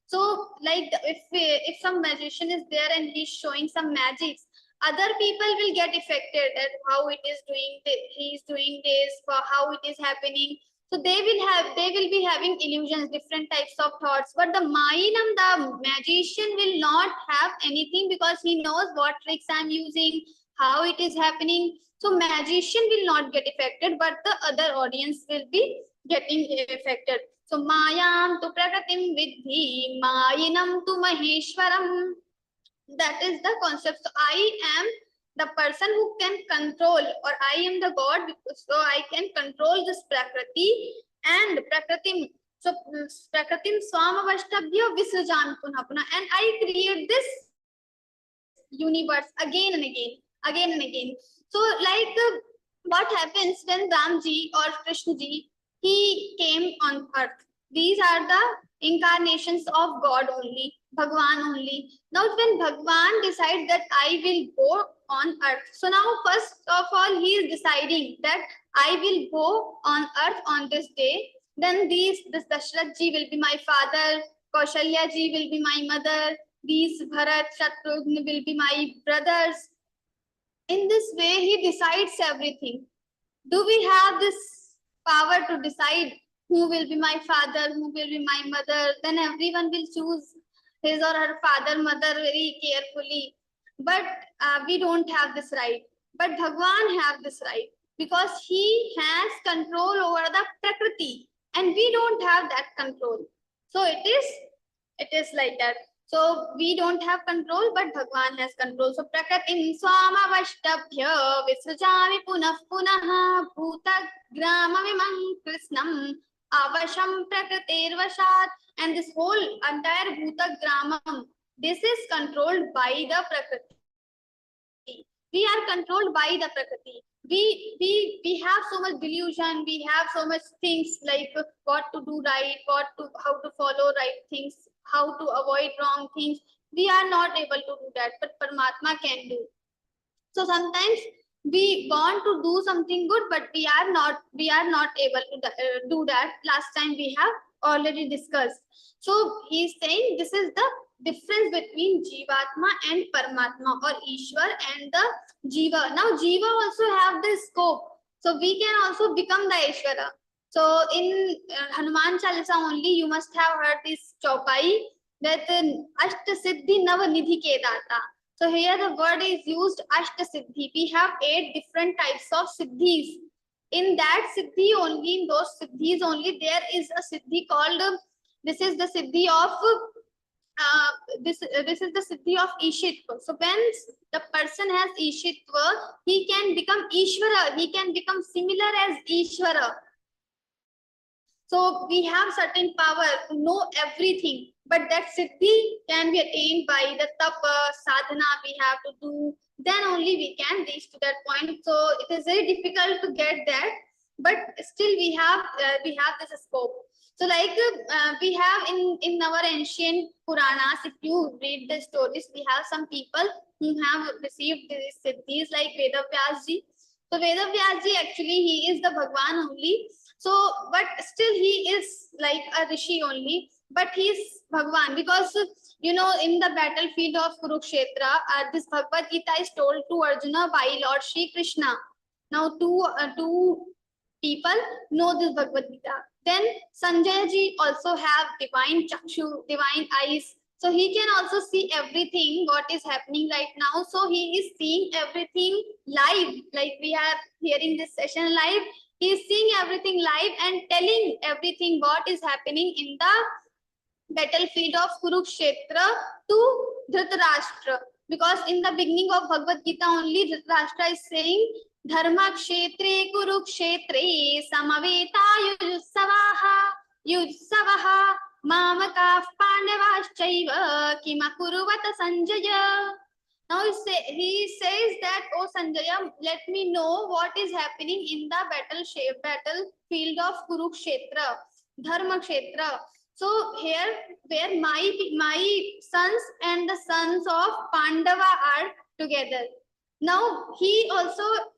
So like if some magician is there and he's showing some magics, other people will get affected at how it is doing, he's doing this, for how it is happening. So they will be having illusions, different types of thoughts. But the Mayinam, the magician, will not have anything because he knows what tricks I'm using, how it is happening. So magician will not get affected, but the other audience will be getting affected. So Mayam tu Prakatim vidhi, Mayinam tu Maheshwaram. That is the concept. So I am the person who can control, or I am the God, so I can control this Prakriti and Prakratim. So Prakratim Swamavashtabhya Visrajami Punah Punah. And I create this universe again and again. So like what happens when Ramji or Krishnaji, he came on earth. These are the incarnations of God only, Bhagwan only. Now when Bhagwan decides that I will go on earth. So now first of all, he is deciding that I will go on earth on this day. Then this Dashrath ji will be my father, Kaushalya ji will be my mother, these Bharat, Shatrugna will be my brothers. In this way, he decides everything. Do we have this power to decide who will be my father, who will be my mother. Then everyone will choose his or her father, mother very carefully. But we don't have this right. But Bhagwan have this right because he has control over the Prakriti and we don't have that control. So it is like that. So we don't have control, but Bhagwan has control. So Prakratim Swamavashtabhya Visrajami Punah Punaha Bhuta Gramamimam Krishnam Avasham Prakratir Vashat. And this whole entire Bhuta Gramam, this is controlled by the Prakriti. We are controlled by the Prakriti. We have so much delusion, we have so much things like what to do right, how to follow right things, how to avoid wrong things. We are not able to do that, but Paramatma can do. So sometimes we want to do something good, but we are not able to do that. Last time we have already discussed. So he is saying this is the difference between Jivatma and Paramatma, or Ishwar and the Jiva. Now Jiva also have this scope. So we can also become the Ishvara. So in Hanuman Chalisa only, you must have heard this chaupai that Ashta Siddhi Nava Nidhi Ke Data. So here the word is used Ashta Siddhi. We have 8 different types of Siddhis. In that Siddhi only, in those Siddhis only, there is a Siddhi called, this is the Siddhi of this is the Siddhi of Ishitva. So when the person has Ishitva, he can become Ishvara, he can become similar as Ishvara. So we have certain power to know everything, but that Siddhi can be attained by the tapa, sadhana we have to do. Then only we can reach to that point. So it is very difficult to get that, but still we have this scope. So like we have in our ancient Puranas, if you read the stories, we have some people who have received these siddhis like Vedavyasji. So Vedavyasji actually he is the Bhagwan only. So but still he is like a rishi only, but he is Bhagwan because you know in the battlefield of Kurukshetra, this Bhagavad Gita is told to Arjuna by Lord Shri Krishna. Now two people know this Bhagavad Gita. Then Sanjay ji also have divine chakshu, divine eyes. So he can also see everything what is happening right now. So he is seeing everything live, like we are hearing this session live. He is seeing everything live and telling everything what is happening in the battlefield of Kurukshetra to Dhritarashtra. Because in the beginning of Bhagavad Gita only Dhritarashtra is saying Dharma kshetre kurukshetre samaveta yudsavaha mamaka pandavaschaiva kimakuruvata Sanjaya. Now he says that, oh Sanjaya, let me know what is happening in the battlefield of Kurukshetra, Dharma kshetra. So here where my sons and the sons of Pandava are together. Now he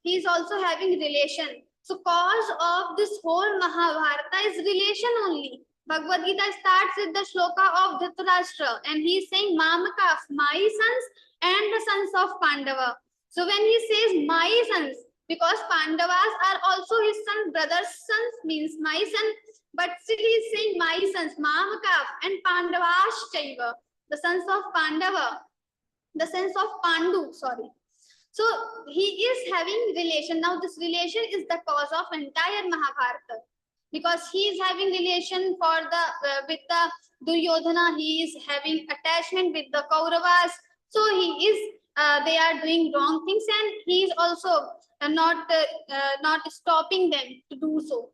is also having relation. So cause of this whole Mahabharata is relation only. Bhagavad Gita starts with the shloka of Dhritarashtra and he is saying Mamaka, my sons and the sons of Pandava. So when he says my sons, because Pandavas are also his son, brother's sons means my son, but still he is saying my sons, Mamaka and Pandavaschaiva, the sons of Pandava, the sons of Pandu, sorry. So he is having relation. Now this relation is the cause of entire Mahabharata. Because he is having relation for with the Duryodhana, he is having attachment with the Kauravas. So he is, they are doing wrong things and he is also not stopping them to do so.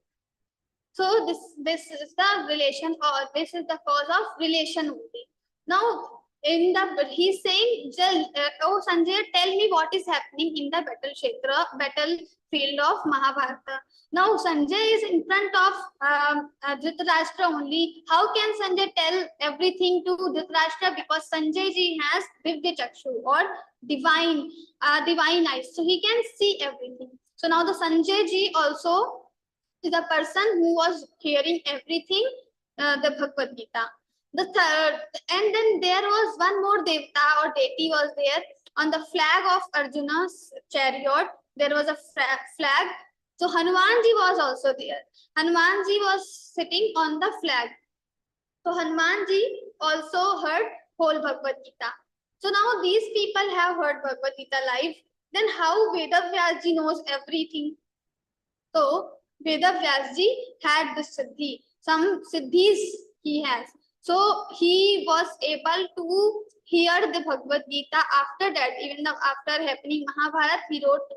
So this is the relation, or this is the cause of relation only. Now he's saying, oh Sanjay, tell me what is happening in the battlefield of Mahabharata. Now Sanjay is in front of Dhritarashtra only. How can Sanjay tell everything to Dhritarashtra? Because Sanjay ji has Divya Chakshu or divine eyes. So he can see everything. So now the Sanjay ji also is the person who was hearing everything, the Bhagavad Gita. The third, and then there was one more devta or deity was there on the flag of Arjuna's chariot. There was a flag. So Hanumanji was also there. Hanumanji was sitting on the flag. So Hanumanji also heard whole Bhagavad Gita. So now these people have heard Bhagavad Gita live. Then how Vedavyasji knows everything? So Vedavyasji had the siddhi. Some siddhis he has. So he was able to hear the Bhagavad Gita after that. Even though after happening Mahabharat, he wrote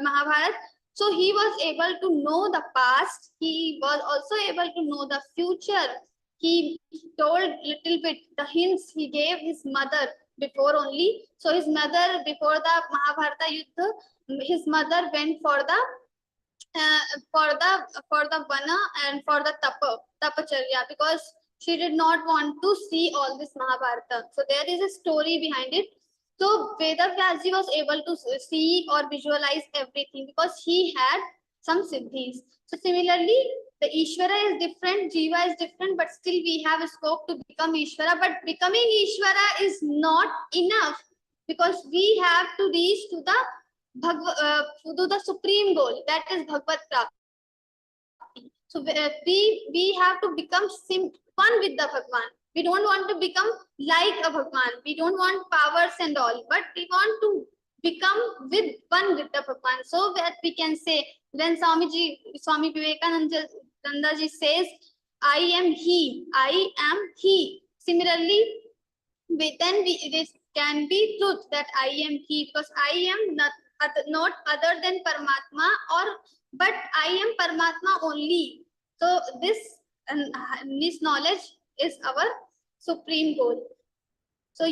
Mahabharat. So he was able to know the past. He was also able to know the future. He told little bit the hints he gave his mother before only. So his mother, before the Mahabharata Yuddha, his mother went for the vana and for the tapacharya, because she did not want to see all this Mahabharata. So there is a story behind it. So Vedavyasji was able to see or visualize everything because he had some siddhis. So similarly, the Ishvara is different, Jiva is different, but still we have a scope to become Ishvara. But becoming Ishvara is not enough, because we have to reach to the supreme goal, that is Bhagavad Prapti. So we have to become one with the Bhagwan. We don't want to become like a Bhagwan. We don't want powers and all, but we want to become one with the Bhagwan. So that we can say, when Swami Vivekananda ji says, I am he, I am he. Similarly, this can be truth that I am he, because I am not other than Paramatma, but I am Paramatma only. So this knowledge is our supreme goal. So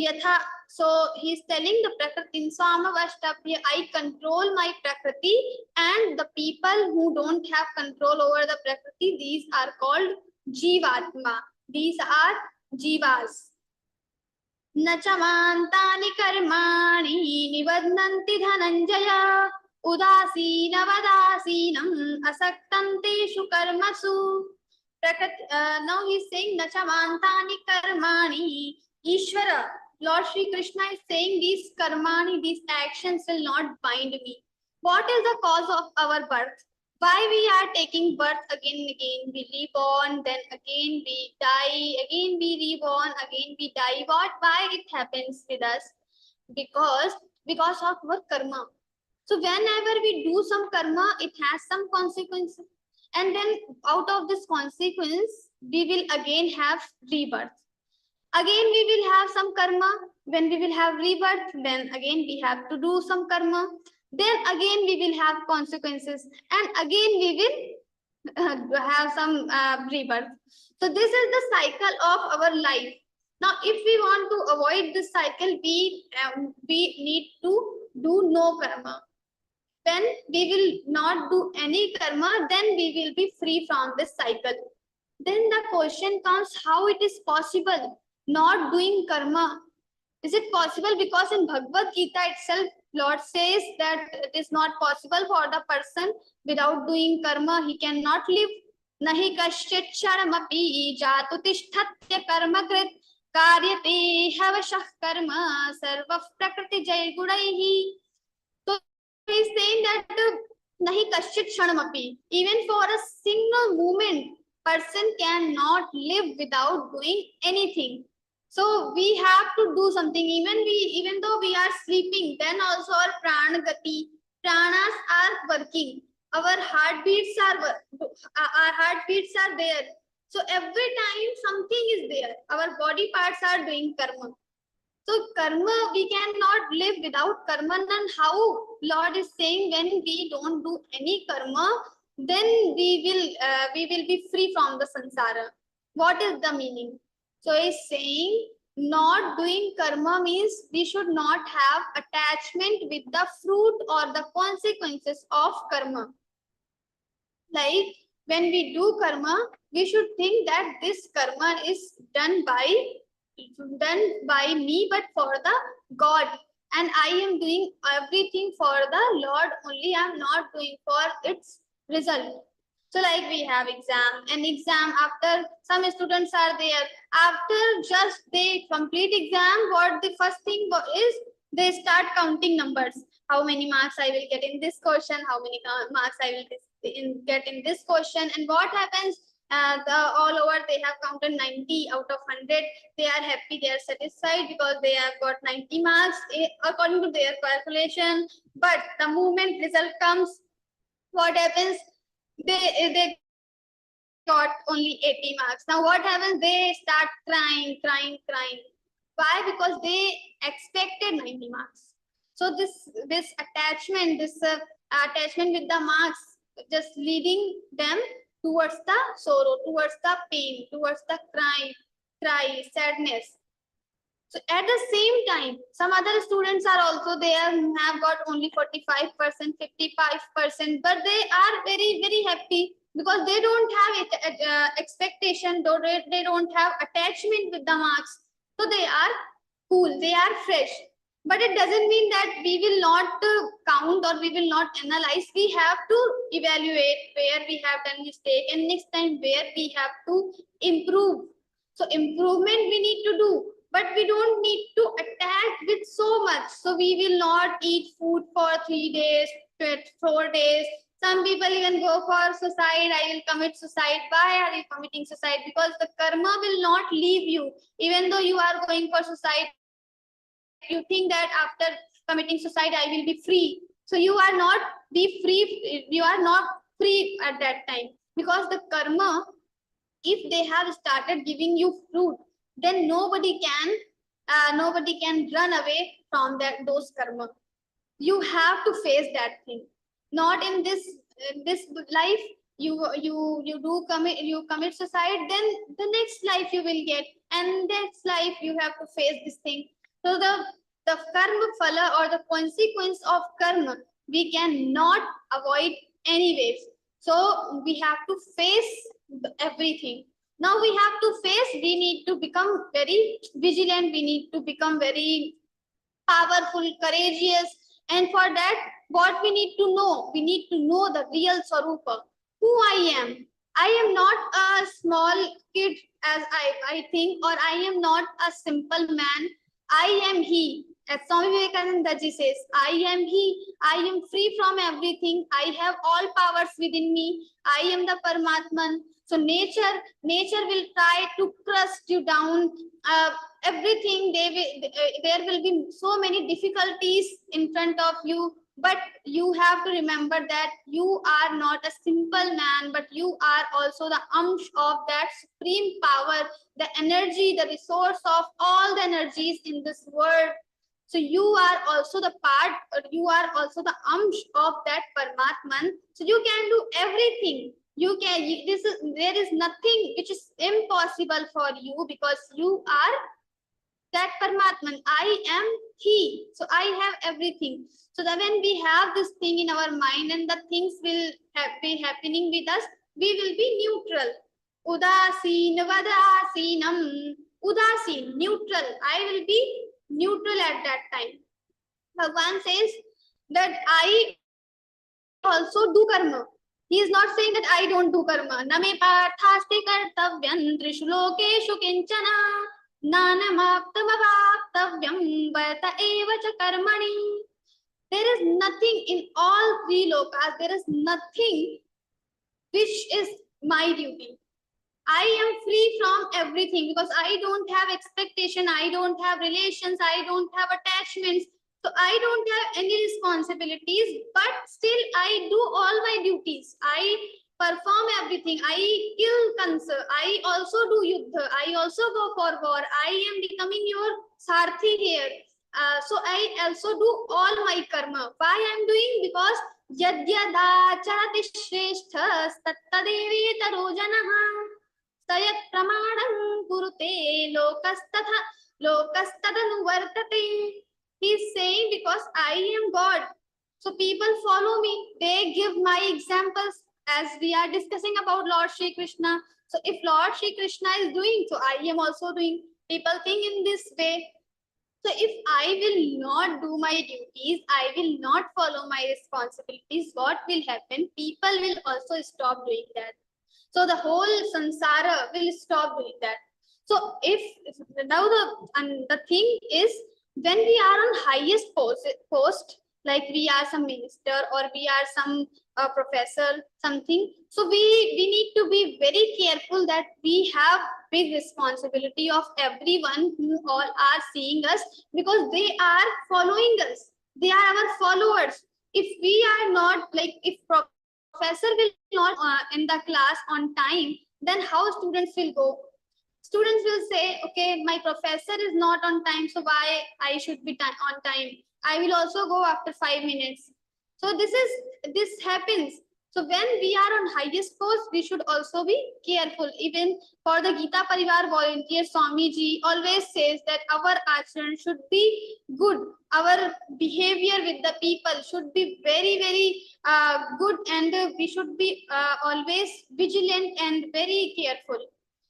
he's telling the Prakriti, I control my Prakriti, and the people who don't have control over the Prakriti, these are called Jivatma. These are Jivas. Nachamantani karmani nivadnanti dhananjaya udasina vadasinam asaktanteshu karmasu. Now he's saying Nachamantani karmani. Ishvara, Lord Shri Krishna is saying these karmani, these actions will not bind me. What is the cause of our birth? Why we are taking birth again and again? We reborn, then again we die, again we reborn, again we die. Why it happens with us? Because of our karma. So whenever we do some karma, it has some consequences. And then out of this consequence, we will again have rebirth. Again, we will have some karma. When we will have rebirth, then again we have to do some karma. Then again we will have consequences. And again we will have some rebirth. So this is the cycle of our life. Now, if we want to avoid this cycle, we need to do no karma. When we will not do any karma, then we will be free from this cycle. Then the question comes, how it is possible not doing karma? Is it possible? Because in Bhagavad Gita itself, Lord says that it is not possible for the person without doing karma. He cannot live. Nahi kaschit sharamapi jatu tishthatya karma krit karyate havashah karma sarva prakriti jay gudaihi. So he is saying that nahi kaschit sharamapi. Even for a single moment, person cannot live without doing anything. So we have to do something. Even though we are sleeping, then also our prana gati, pranas are working. Our heartbeats are there. So every time something is there, our body parts are doing karma. So karma, we cannot live without karma. And how Lord is saying, when we don't do any karma, then we will be free from the samsara. What is the meaning? So he's saying not doing karma means we should not have attachment with the fruit or the consequences of karma. Like when we do karma, we should think that this karma is done by me, but for the God. And I am doing everything for the Lord only. I am not doing for its result. So like we have exam, after some students are there, after just they complete exam, what the first thing is, They start counting numbers. How many marks I will get in this question? How many marks I will get in this question? And what happens? All over they have counted 90 out of 100. They are happy, they are satisfied because they have got 90 marks according to their calculation. But the moment result comes, what happens? They got only 80 marks. Now what happens? They start crying. Why? Because they expected 90 marks. So this attachment, attachment with the marks, just leading them towards the sorrow, towards the pain, towards the cry, sadness. So at the same time, some other students are also there who have got only 45%, 55%, but they are very, very happy because they don't have expectation, they don't have attachment with the marks. So they are cool, they are fresh. But it doesn't mean that we will not count or we will not analyze. We have to evaluate where we have done mistake and next time where we have to improve. So improvement we need to do, but we don't need to attach with so much. So we will not eat food for 3 days, 4 days. Some people even go for suicide. I will commit suicide. Why are you committing suicide? Because the karma will not leave you. Even though you are going for suicide, you think that after committing suicide, I will be free. So you are not free. You are not free at that time because the karma, if they have started giving you fruit, then nobody can run away from those karma. You have to face that thing. Not in this life. You commit suicide, then the next life you will get, and next life you have to face this thing. So the karma phala or the consequence of karma we cannot avoid anyways. So we have to face everything. Now we have to face, we need to become very vigilant, we need to become very powerful, courageous. And for that, what we need to know? We need to know the real Swarupa, who I am. I am not a small kid as I think, or I am not a simple man. I am He. As Swami Vivekananda ji says, I am He. I am free from everything. I have all powers within me. I am the Paramatman. So nature will try to crush you down. Everything there will be so many difficulties in front of you, but you have to remember that you are not a simple man, but you are also the amsh of that supreme power, the energy, the resource of all the energies in this world. So you are also the part, you are also the amsh of that Paramatman. So you can do everything. There is nothing which is impossible for you because you are that Paramatman. I am He. So I have everything. So that when we have this thing in our mind and the things will be happening with us, we will be neutral. Udasin, vadasinam. Udasin, neutral. I will be neutral at that time. Bhagavan says that I also do karma. He is not saying that I don't do karma. Name parthaste kartavyam trishu lokeshu kinchana nanamaptamavaptavyam vata evacha karmani. There is nothing in all three lokas. There is nothing which is my duty. I am free from everything because I don't have expectation. I don't have relations. I don't have attachments. So I don't have any responsibilities, but still I do all my duties. I perform everything. I kill cancer. I also do yuddha. I also go for war. I am becoming your sarthi here. So I also do all my karma. Why I am doing? Because yadyada charati shreshthas tattadevi tarojanaha sayat pramadam kurute lokastadanu vartate. He is saying because I am God. So people follow me. They give my examples as we are discussing about Lord Shri Krishna. So if Lord Shri Krishna is doing, so I am also doing. People think in this way. So if I will not do my duties, I will not follow my responsibilities, what will happen? People will also stop doing that. So the whole samsara will stop doing that. So if now the thing is, When we are on highest post, like we are some minister or we are some professor, something. So we need to be very careful that we have big responsibility of everyone who all are seeing us, because they are following us. They are our followers. If we are not, like, if professor will not in the class on time, then how students will go? Students will say, okay, my professor is not on time, so why I should be on time? I will also go after 5 minutes. So this happens. So when we are on highest post, we should also be careful. Even for the Geeta Parivar volunteer, Swamiji always says that our action should be good. Our behavior with the people should be very, very good, and we should be always vigilant and very careful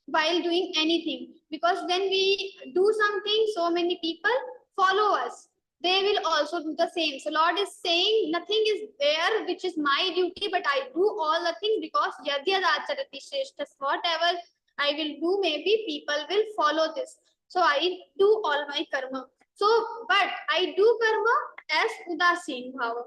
while doing anything, because when we do something, so many people follow us, they will also do the same. So Lord is saying, nothing is there which is my duty, but I do all the things because yadyadacharati shreshthas, whatever I will do, maybe people will follow this. So I do all my karma. So, but I do karma as udasin bhava.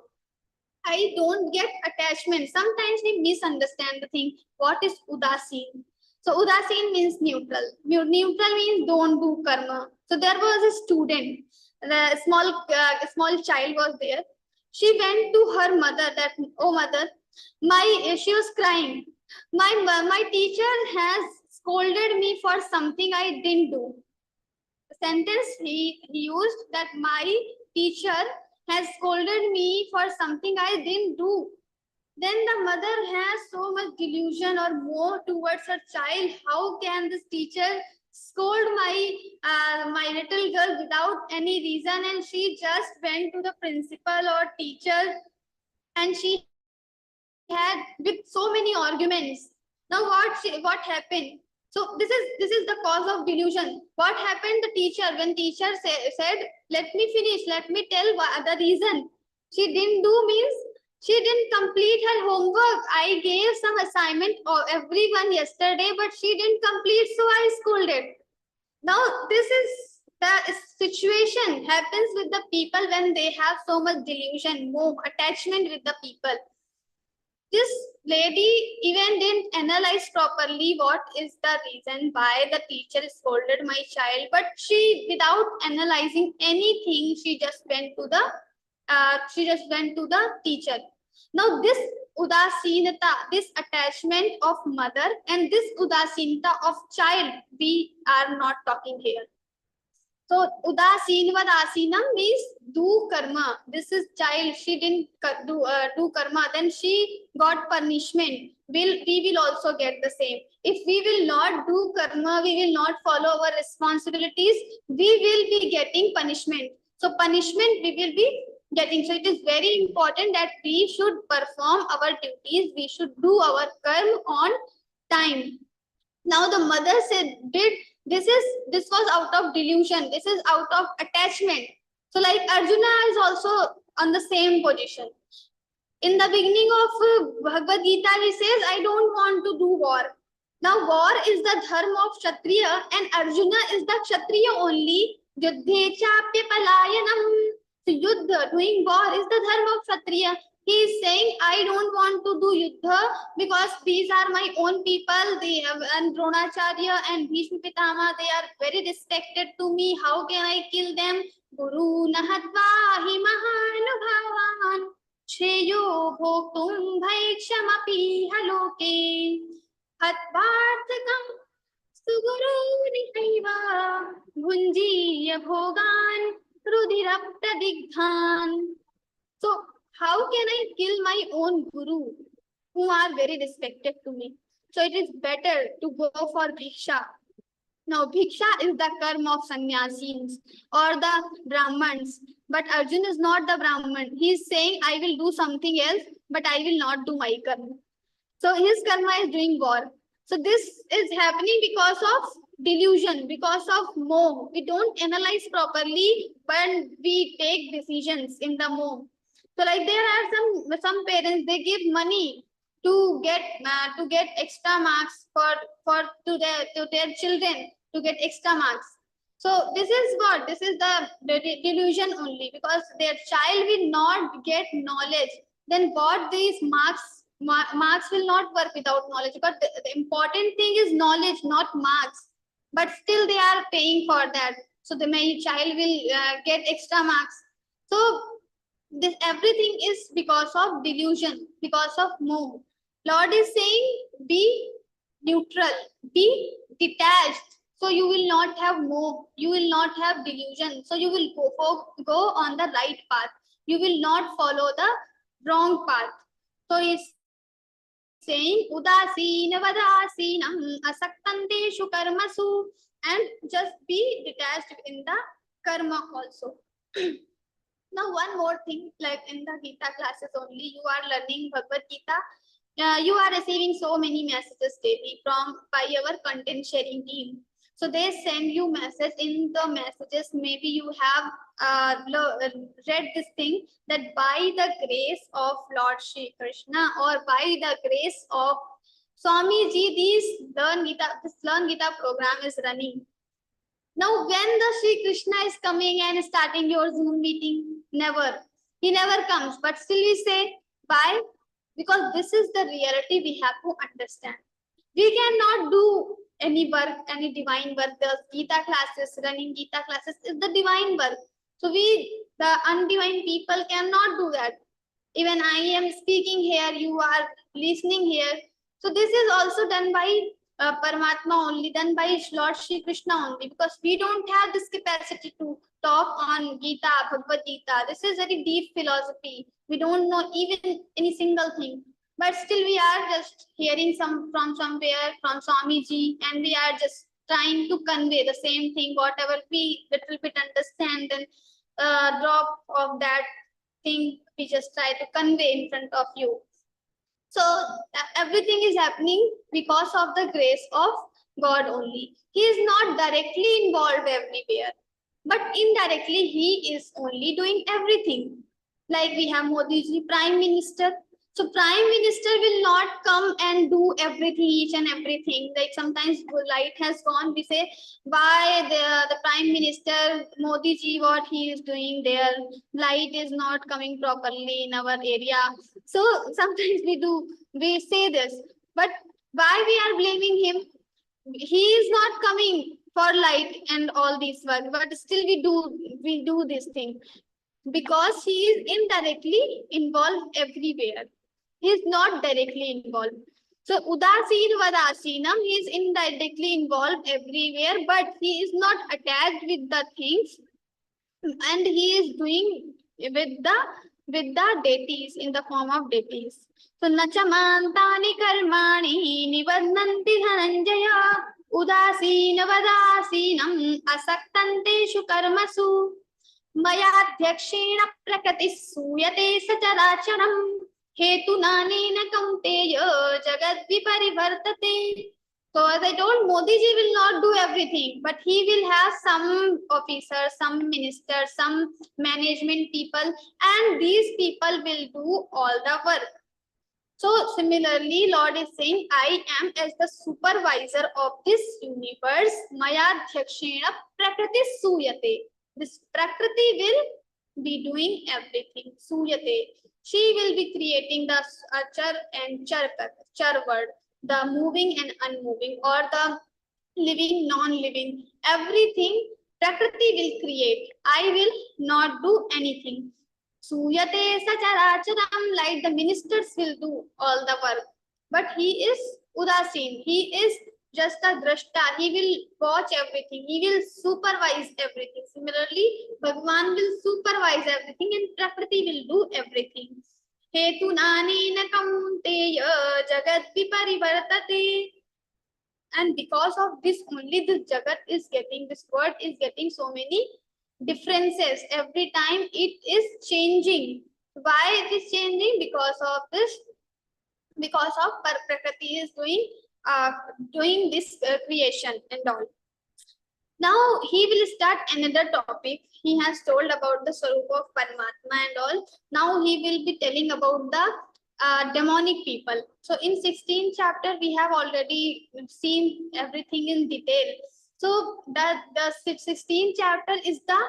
I don't get attachment. Sometimes we misunderstand the thing. What is udasin? So udasin means neutral. Neutral means don't do karma. So there was a student, the small child was there. She went to her mother that, oh mother, she was crying. My teacher has scolded me for something I didn't do. The sentence he used, that my teacher has scolded me for something I didn't do. Then the mother has so much delusion or more towards her child. How can this teacher scold my little girl without any reason? And she just went to the principal or teacher, and she had with so many arguments. Now what happened? So this is the cause of delusion. What happened? The teacher, when teacher said, let me finish, let me tell the reason. She didn't do means she didn't complete her homework. I gave some assignment to everyone yesterday, but she didn't complete, so I scolded. Now, this is the situation happens with the people when they have so much delusion, more attachment with the people. This lady even didn't analyze properly what is the reason why the teacher scolded my child, but she, without analyzing anything, she just went to the teacher. Now this udasinata, this attachment of mother, and this udasinata of child, we are not talking here. So udasinvadasinam means do karma. This is child, she didn't do karma, then she got punishment. We will also get the same. If we will not do karma, we will not follow our responsibilities, we will be getting punishment. So punishment we will be getting. So it is very important that we should perform our duties, we should do our karma on time. Now the mother said, this was out of delusion, this is out of attachment. So like Arjuna is also on the same position. In the beginning of Bhagavad-Gītā, he says, I don't want to do war. Now war is the dharma of Kshatriya, and Arjuna is the Kshatriya only. Yuddhe chapya palayanam. So Yuddha, doing war, is the dharma of Kshatriya. He is saying, I don't want to do Yuddha because these are my own people. They have, and Dronacharya and Bhishma Pitama, they are very respected to me. How can I kill them? Guru nahatvahi mahanubhavan shreyo bhoktum bhaikshamapi haloke hatvartakam suguru nihaiva bhunjiya bhogan rudiraptadigdhan. So how can I kill my own guru who are very respected to me? So it is better to go for bhiksha. Now bhiksha is the karma of sannyasis or the brahmans, but Arjuna is not the brahman. He is saying, I will do something else, but I will not do my karma. So his karma is doing war. So this is happening because of delusion, because of moh. We don't analyze properly when we take decisions in the moh. So like there are some parents, they give money to get extra marks to their children, to get extra marks. So this is what? This is the delusion only, because their child will not get knowledge. Then what these marks will not work without knowledge, because the important thing is knowledge, not marks. But still they are paying for that. So my child will get extra marks. So this everything is because of delusion, because of mood. Lord is saying, be neutral, be detached. So you will not have mood, you will not have delusion. So you will go on the right path. You will not follow the wrong path. So he's saying, Udasina Vadasinam Asaktanteshu Karmasu, and just be detached in the karma also. Now, one more thing, like in the Gita classes only, you are learning Bhagavad Gita. You are receiving so many messages daily by our content sharing team. So they send you message. In the messages, maybe you have read this thing, that by the grace of Lord Shri Krishna, or by the grace of Swamiji, this Learn Gita program is running. Now, when the Shri Krishna is coming and starting your Zoom meeting? Never. He never comes. But still we say, why? Because this is the reality we have to understand. We cannot do any work, any divine work. The Gita classes, running Gita classes is the divine work. So we, the undivine people, cannot do that. Even I am speaking here, you are listening here. So this is also done by Paramatma only, done by Lord Shri Krishna only, because we don't have this capacity to talk on Gita, Bhagavad Gita. This is very deep philosophy. We don't know even any single thing. But still we are just hearing from somewhere, from Swamiji, and we are just trying to convey the same thing, whatever we little bit understand, and drop of that thing we just try to convey in front of you. So everything is happening because of the grace of God only. He is not directly involved everywhere, but indirectly he is only doing everything. Like we have Modi ji, Prime Minister. So Prime Minister will not come and do everything, each and everything. Like sometimes light has gone, we say, why the Prime Minister, Modi ji, what he is doing there, light is not coming properly in our area. So sometimes we say this, but why we are blaming him? He is not coming for light and all these work, but still we do this thing, because he is indirectly involved everywhere. He is not directly involved. So Udasin Vadasinam, he is indirectly involved everywhere, but he is not attached with the things, and he is doing with the deities, in the form of deities. So Nachamantani Karmani Nivannanti Dhananjaya Udasina Vadasinam Asaktanteshu Karmasu Mayadhyakshena Prakriti Suyate Sacharacharam Hetunanena Kaunteya Jagat Viparivartate. So as I told, Modi ji will not do everything, but he will have some officers, some ministers, some management people, and these people will do all the work. So similarly, Lord is saying, I am as the supervisor of this universe. Mayadhyakshena Prakriti Suyate. This Prakriti will be doing everything. Suyate. She will be creating the Char and Char word, the moving and unmoving, or the living, non-living. Everything Prakriti will create. I will not do anything. Suyate Sacharacharam, like the ministers will do all the work. But he is Udasin. He is just a drashta. He will watch everything. He will supervise everything. Similarly, Bhagwan will supervise everything, and Prakriti will do everything. Hetunanena kaunteya jagat viparivartate. And because of this only, this jagat is getting, this word is getting so many differences. Every time it is changing. Why it is changing? Because of this, because of Prakriti is doing this creation and all. Now he will start another topic. He has told about the Swarupa of Paramatma and all. Now he will be telling about the demonic people. So in 16th chapter, we have already seen everything in detail. So the 16th chapter is the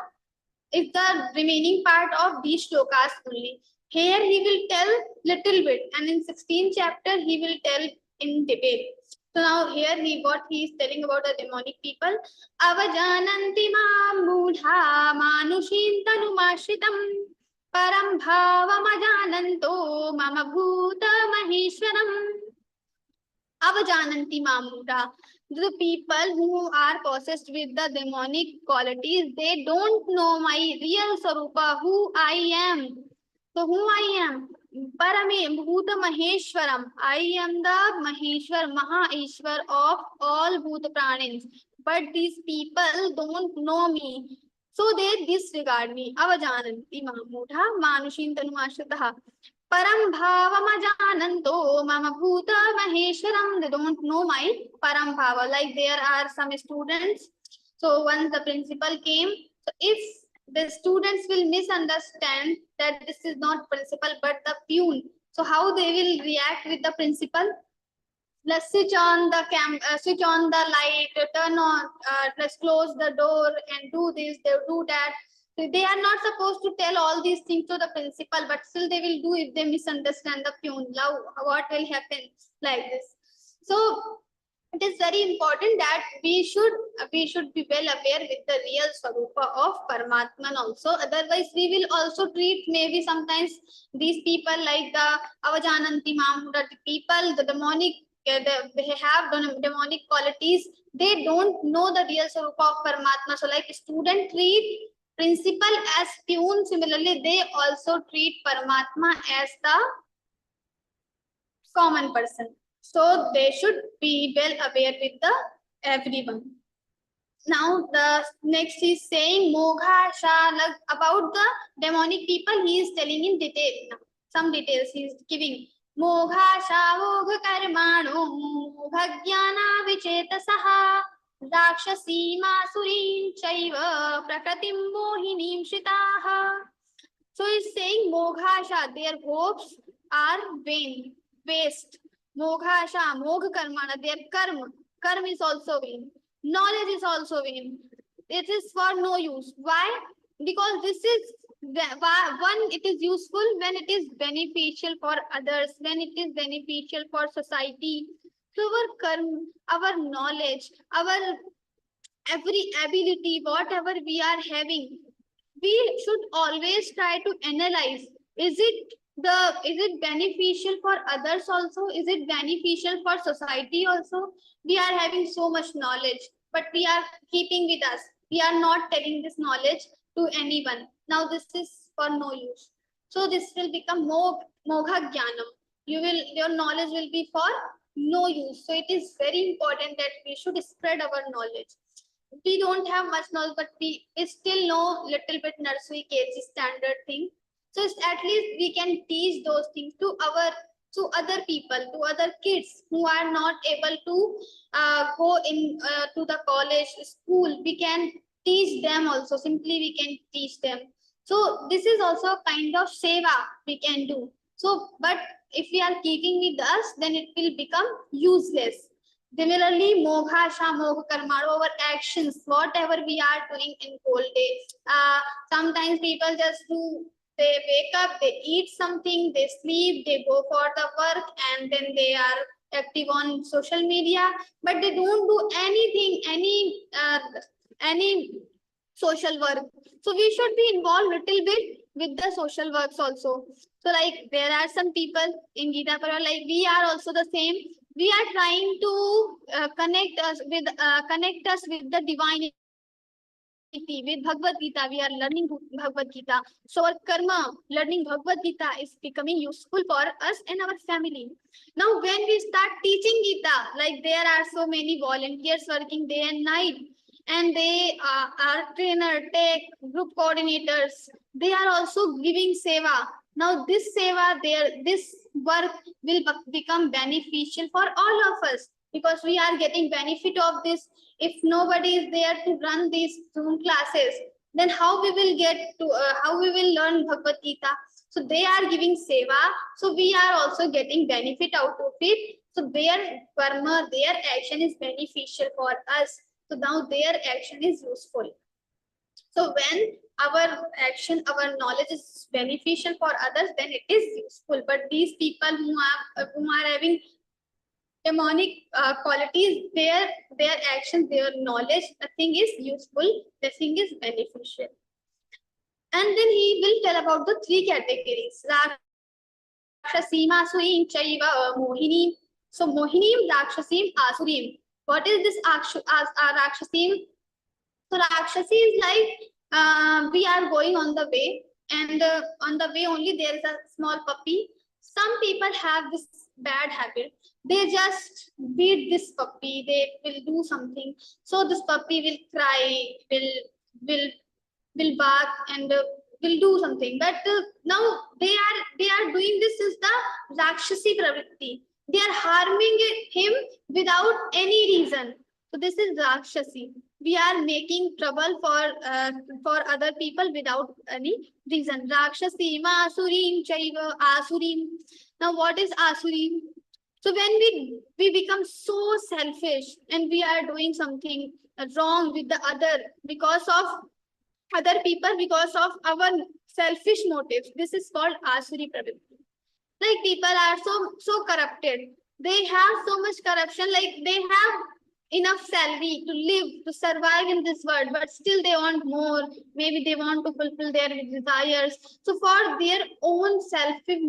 remaining part of these shlokas only. Here he will tell little bit, and in 16th chapter he will tell in detail. So now here what he is telling about the demonic people. Avajananti mam mudha manushintanumashritam param bhavamajananto mama bhuta maheshwaram. Avajananti mam mudha. The people who are possessed with the demonic qualities, they don't know my real Sarupa, who I am. So who I am? Parame Bhuta Maheshwaram. I am the Maheshwar, Maha Ishwar of all Bhuta Pranins. But these people don't know me. So they disregard me. Avajananti Mahmudha Manushintanumashataha. Param Bhavamajananto Mama Bhuta Maheshwaram. They don't know my Param Bhava. Like there are some students. So once the principal came, so if the students will misunderstand that this is not principal but the peon, so how they will react with the principal? Let's switch on the switch on the light, turn on, let's close the door and do this, they do that. So they are not supposed to tell all these things to the principal, but still they will do if they misunderstand the peon. Now what will happen like this? So it is very important that we should be well aware with the real Swarupa of Paramatman also. Otherwise, we will also treat maybe sometimes these people like the Avajananti Mamuda people, the demonic, they have demonic qualities. They don't know the real Swarupa of Paramatma. So like student treat principal as peon, similarly, they also treat Paramatma as the common person. So they should be well aware with the everyone. Now the next is saying Mogha Shalag about the demonic people. He is telling in detail now. Some details he is giving. Mogha Shavogha Karmano Mogha Jnana Vichetasaha Rakshasi Masurin Chaiva Prakratim Mohinim Shitaha. So he is saying Moghasha, their hopes are vain, waste. Moghasha, Mogha Karmana, their karma is also vain. Knowledge is also vain. It is for no use. Why? Because this is one, it is useful when it is beneficial for others, when it is beneficial for society. So our karma, our knowledge, our every ability, whatever we are having, we should always try to analyze. Is it beneficial for others also? Is it beneficial for society also? We are having so much knowledge, but we are keeping with us. We are not telling this knowledge to anyone. Now this is for no use. So this will become Mogha Jnanam. Your knowledge will be for no use. So it is very important that we should spread our knowledge. We don't have much knowledge, but we still know little bit nursery KG standard thing. So at least we can teach those things to other people, to other kids who are not able to go in to the college, school. We can teach them also. Simply we can teach them. So this is also a kind of seva we can do. So, but if we are keeping with us, then it will become useless. Similarly, Mogha Sha Mogha Karma, our actions, whatever we are doing in whole day. Sometimes people just do. They wake up, they eat something, they sleep, they go for the work, and then they are active on social media, but they don't do anything, any social work. So we should be involved little bit with the social works also. So like there are some people in Geeta Parva, like we are also the same. We are trying to connect us with the divinity. With Bhagavad Gita, we are learning Bhagavad Gita. So our karma, learning Bhagavad Gita is becoming useful for us and our family. Now, when we start teaching Gita, like there are so many volunteers working day and night, and they are trainer, tech, group coordinators. They are also giving seva. Now, this seva, this work will become beneficial for all of us because we are getting benefit of this. If nobody is there to run these Zoom classes, then how we will learn Bhagavad Gita? So they are giving seva. So we are also getting benefit out of it. So their karma, their action is beneficial for us. So now their action is useful. So when our action, our knowledge is beneficial for others, then it is useful. But these people who are having demonic qualities, their action, their knowledge, nothing is useful, nothing is beneficial. And then he will tell about the three categories: Rakshasim, Asurim, Chaiva, Mohinim. So Mohinim, Rakshasim, Asurim. What is this Rakshasim? So Rakshasi is like we are going on the way, and on the way only there is a small puppy. Some people have this bad habit. They just beat this puppy. They will do something. So this puppy will cry, will bark, and will do something. But now they are doing this is the Rakshasi pravritti. They are harming him without any reason. So this is Rakshasi. We are making trouble for other people without any reason. Rakshasi, Asurim, Chaiva, Asurim. Now what is Asurim? So when we become so selfish and we are doing something wrong with the other because of other people, because of our selfish motives, this is called Asuri Pravritti. Like people are so corrupted. They have so much corruption, like they have enough salary to live, to survive in this world, but still they want more. Maybe they want to fulfill their desires. So for their own selfish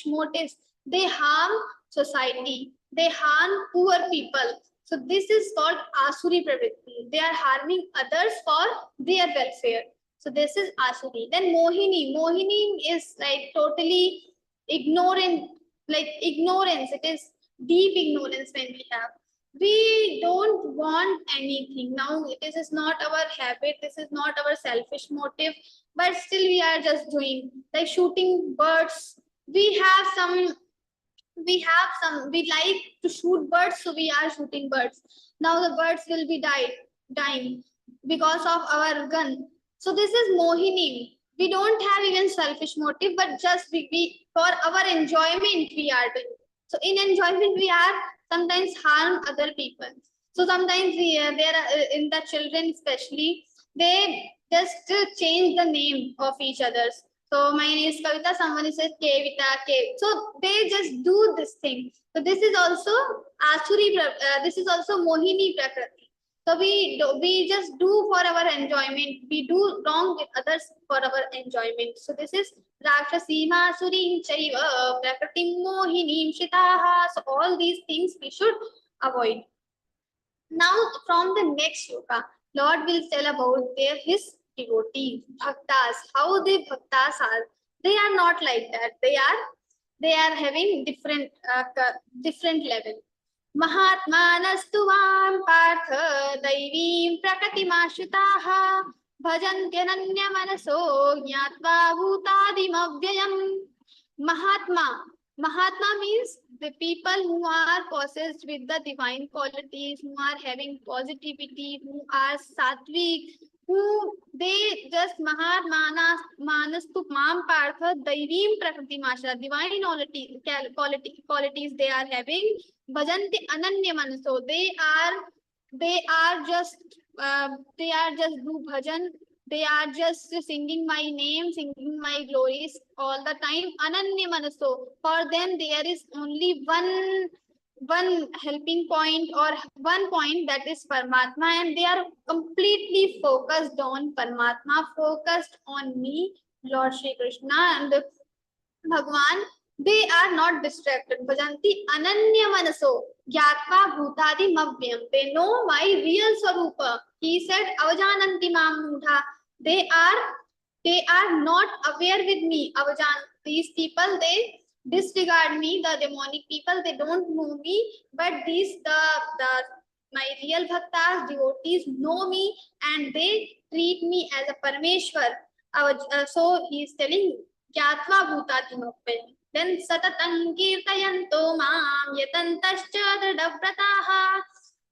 motives, they harm society. They harm poor people. So this is called Asuri Pravritti. They are harming others for their welfare. So this is Asuri. Then Mohini. Mohini is like totally ignorant, like ignorance. It is deep ignorance when we have. We don't want anything. Now this is not our habit. This is not our selfish motive, but still we are just doing like shooting birds. We like to shoot birds, so we are shooting birds. Now the birds will be dying because of our gun. So this is Mohini. We don't have even selfish motive, but just we for our enjoyment we are doing. So in enjoyment we are sometimes harm other people. So sometimes there are in the children especially, they just change the name of each others. So my name is Kavita, someone says Kavita. So they just do this thing. So this is also Asuri, this is also Mohini Prakriti. So we just do for our enjoyment. We do wrong with others for our enjoyment. So this is Rakshasima Surim Chaiva Prakritim Mohinim Shitaha. So all these things we should avoid. Now from the next shloka, Lord will tell about his devotees, bhaktas, how the bhaktas are. They are not like that. They are having different level. Mahatmanastu vam partha daivim prakatimashritaha bhajantyananya manaso jnatva bhutadim avyayam. Mahatma means the people who are possessed with the divine qualities, who are having positivity, who are sattvic, who they just Manastu Mam Partha Daivim Prakriti Masha, divine qualities they are having. Bhajanti Ananya Manaso, they are just do bhajan. They are just singing my name, singing my glories all the time. Ananya Manaso. For them, there is only one helping point or one point, that is Paramatma, and they are completely focused on Paramatma, focused on me, Lord Shri Krishna and Bhagwan. They are not distracted. Bhajanti Ananya Manaso Gyatva Bhutadi Mavyam. They know my real Swarupa. He said, Avajananti Mam Mudha. They are not aware with me. These people, they disregard me, the demonic people, they don't know me, but my real bhaktas, devotees know me and they treat me as a Parameshwar. So he is telling Gyatva Bhutati Mapyam. Then Satatan Kirtayanto Mam Yatantascha Dradavrataha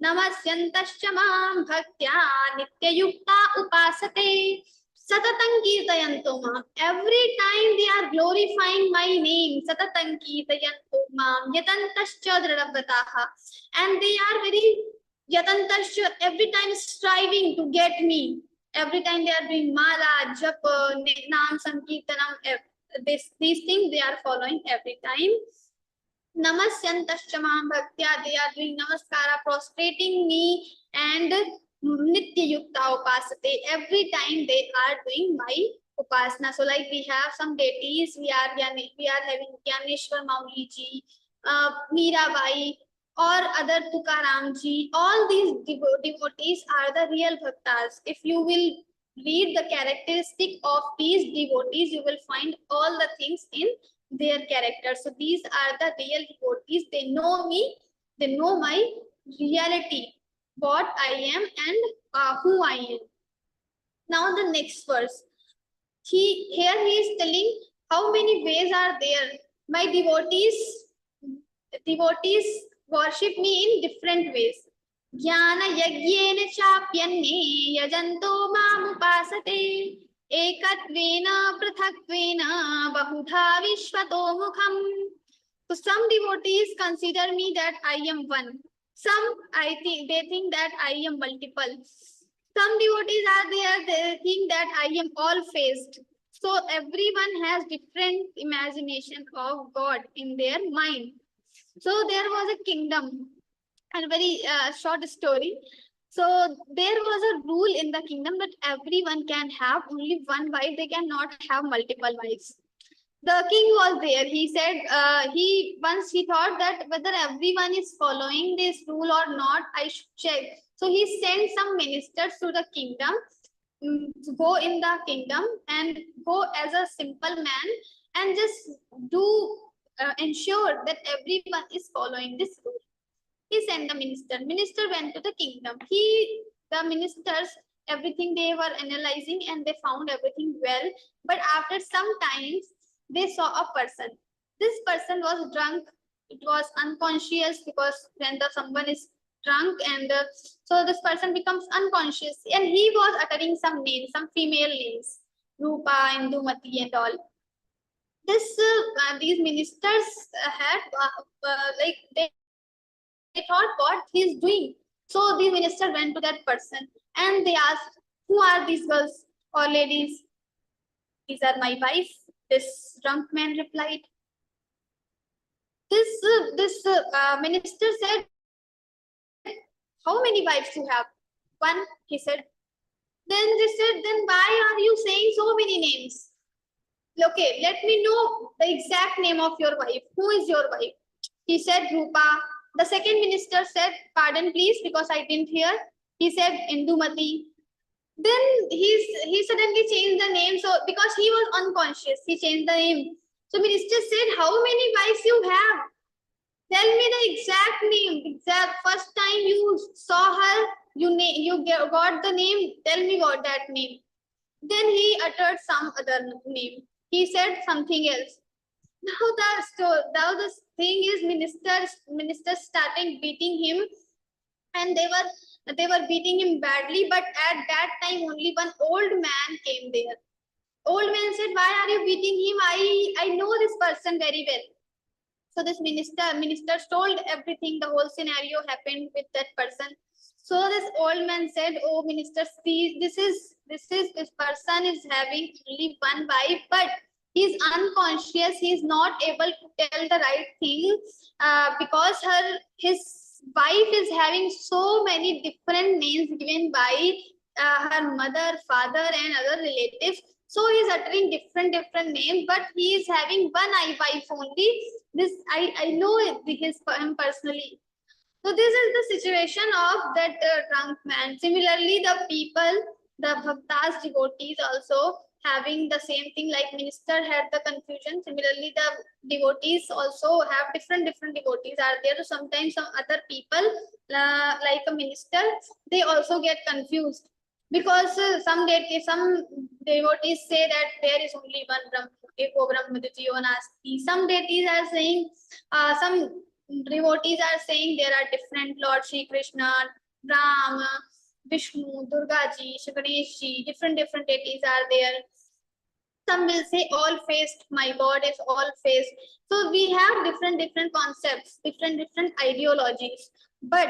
Namasyantascha Mam Bhaktya Nityayukta Upasate. Satatan Kirtayanto Mam. Every time they are glorifying my name. Satatan Kirtayanto Mam Yatantascha Dradavrataha. And they are very Yatantasya, every time striving to get me. Every time they are doing mala, japa, nam, sankirtanam, these things they are following every time. Namasyantasya mam bhaktya, they are doing namaskara, prostrating me, and nitya yukta upasate. Every time they are doing my upasana. So like we have some deities, we are having Gyaneshwar Mauliji, Mirabai, or other Tukaram ji. All these devotees are the real bhaktas. If you will read the characteristic of these devotees, you will find all the things in their character. So these are the real devotees. They know me, they know my reality, what I am and who I am. Now the next verse. Here he is telling how many ways are there. My devotees worship me in different ways. Jnana yagyena chapyanne yajanto mamupasate ekatvena prathakvena bahudha vishvato mukham. So some devotees consider me that I am one. Some they think that I am multiple. Some devotees are there, they think that I am all faced. So everyone has different imagination of God in their mind. So there was a kingdom, and very short story. So there was a rule in the kingdom that everyone can have only one wife, they cannot have multiple wives. The king was there. He said he thought that whether everyone is following this rule or not, I should check. So he sent some ministers to the kingdom, to go in the kingdom and go as a simple man and just do ensure that everyone is following this rule. He sent the minister. Minister went to the kingdom. The ministers, everything they were analyzing and they found everything well. But after some times, they saw a person. This person was drunk. It was unconscious, because when someone is drunk and so this person becomes unconscious, and he was uttering some names, some female names, Rupa, Indumati and all. These ministers had like they thought what he is doing. So the minister went to that person and they asked, who are these girls or ladies? These are my wife. This drunk man replied. This minister said, how many wives you have? One, he said. Then they said, then why are you saying so many names? Okay, let me know the exact name of your wife. Who is your wife? He said, Rupa. The second minister said, pardon please, because I didn't hear. He said, Indumati. Then he suddenly changed the name. So because he was unconscious, he changed the name. So minister said, how many wives you have? Tell me the exact name. First time you saw her, you got the name. Tell me what that name. Then he uttered some other name. He said something else. Now the thing is, ministers started beating him, and they were beating him badly. But at that time, only one old man came there. Old man said, why are you beating him? I know this person very well. So this minister told everything, the whole scenario happened with that person. So this old man said, oh minister, see, this person is having only one wife, but he's unconscious. He's not able to tell the right thing because his wife is having so many different names given by her mother, father, and other relatives. So he's uttering different names, but he is having one wife only. This I know him personally. So this is the situation of that drunk man. Similarly, the people, the bhaktas, devotees also having the same thing, like minister had the confusion. Similarly, the devotees also have different devotees are there. So sometimes some other people like a minister, they also get confused because some devotees say that there is only one Brahma, Eko Brahma Dvitiyo Nasti. Some deities are saying, some devotees are saying there are different Lord Shri Krishna, Rama, Vishnu, Durga ji, Ganesh ji, different deities are there. Some will say all faced, my God is all faced. So we have different concepts, different ideologies. But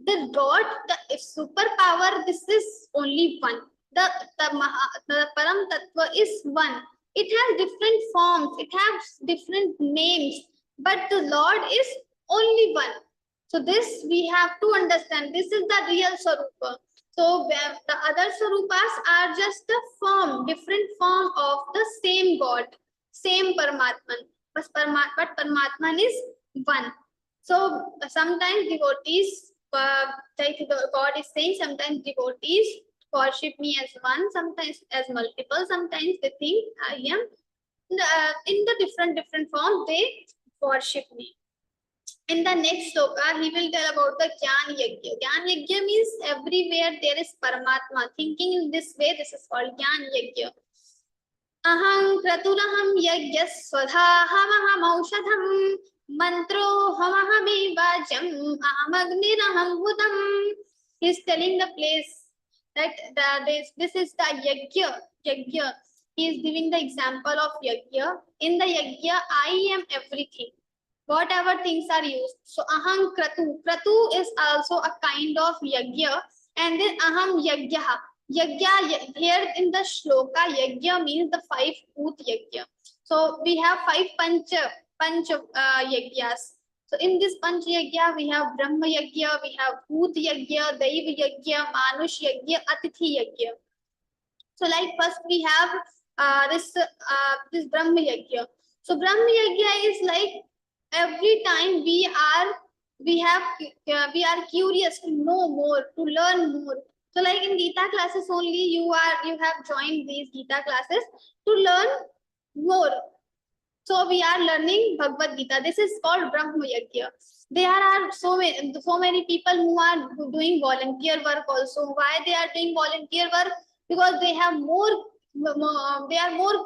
The God, the superpower, this is only one. The Param Tattva is one. It has different forms, it has different names, but the Lord is only one. So this we have to understand. This is the real Swarupa. So the other Swarupas are just the form, different form of the same God, same Paramatman. But Paramatman is one. So sometimes devotees, like the God is saying, sometimes devotees worship me as one, sometimes as multiple, sometimes they think I am in the different form, they worship me. In the next sloka, he will tell about the Jnana Yajna. Jnana Yajna means everywhere there is Paramatma. Thinking in this way, this is called Jnana Yajna. Aham kraturaham yajna swadhaham aushadham mantro hamahami vajam ahamagniraham hudam. He is telling the place that this is the yajna. He is giving the example of yajna. In the yajna, I am everything. Whatever things are used. So aham kratu. Kratu is also a kind of yajna. And then aham yajna. Yajna, here in the shloka, yajna means the 5 bhut yajna. So we have 5 panch yajnas. So in this panch yajna, we have Brahma yajna, we have bhut yajna, Daiva yajna, Manush yajna, Atithi yajna. So like first we have this Brahma yajna. So Brahma yajna is like every time we are curious to know more, to learn more. So like in Geeta classes only, you have joined these Geeta classes to learn more. So we are learning Bhagavad-Gītā. This is called Brahma Yajna. There are so many people who are doing volunteer work also. Why they are doing volunteer work? Because they are more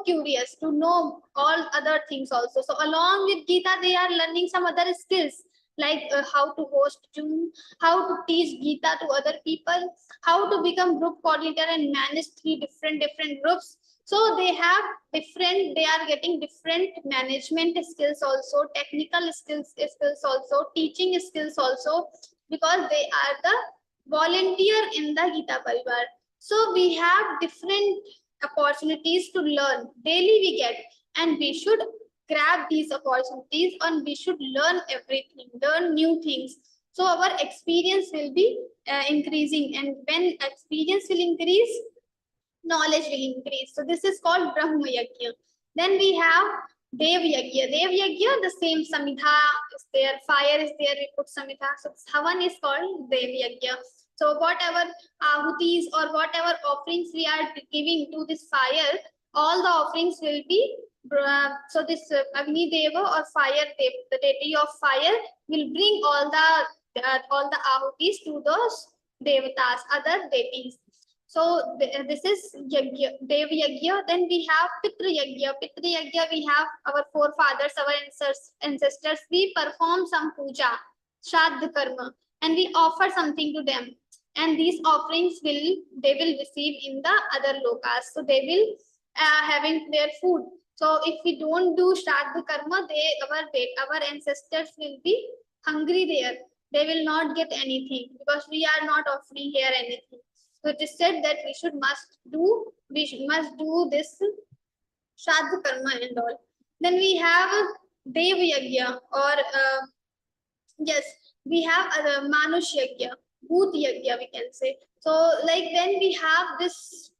curious to know all other things also. So along with Geeta, they are learning some other skills like how to host Zoom, how to teach Geeta to other people, how to become group coordinator and manage 3 different groups. So they are getting different management skills also, technical skills also, teaching skills also, because they are the volunteer in the Geeta Parivar. So we have different opportunities to learn. Daily we get, and we should grab these opportunities and we should learn everything, learn new things. So our experience will be increasing, and when experience will increase, knowledge will increase. So this is called Brahma Yajna. Then we have Dev Yajna. Dev Yajna, the same Samhita is there, fire is there, we put Samhita. So Havan is called Dev Yajna. So whatever ahutis or whatever offerings we are giving to this fire, all the offerings will be, so this Agni Deva or fire, the deity of fire will bring all the ahutis to those devatas, other deities. So this is Yajna, Dev Yajna. Then we have Pitra Yajna. Pitra Yajna, we have our forefathers, our ancestors. We perform some puja, Shraddha Karma, and we offer something to them. And these offerings they will receive in the other lokas. So they will having their food. So if we don't do Shraddha Karma, our ancestors will be hungry there. They will not get anything because we are not offering here anything. So it is said that we must do this Shraddha Karma and all. Then we have Dev Yajna, or yes, we have Manush Yajna, Bhut Yajna, we can say. So like when we have this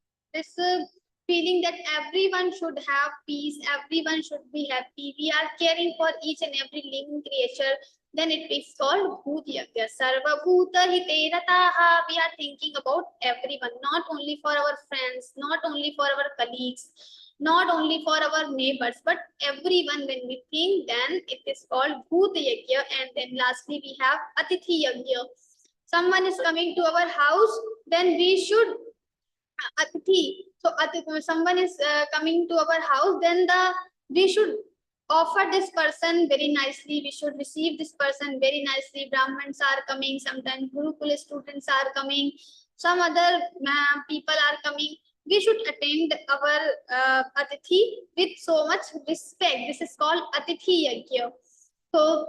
feeling that everyone should have peace, everyone should be happy, we are caring for each and every living creature, then it is called Bhut Yajna. Sarva Bhuta Hite Rataha. We are thinking about everyone, not only for our friends, not only for our colleagues, not only for our neighbors, but everyone. When we think, then it is called Bhut Yajna. And then lastly, we have Atithi Yajna. Someone is coming to our house, then we should Atithi. So someone is coming to our house, then we should offer this person very nicely. We should receive this person very nicely. Brahmins are coming, sometimes Gurukula students are coming, some other people are coming. We should attend our Atithi with so much respect. This is called Atithi Yajna. So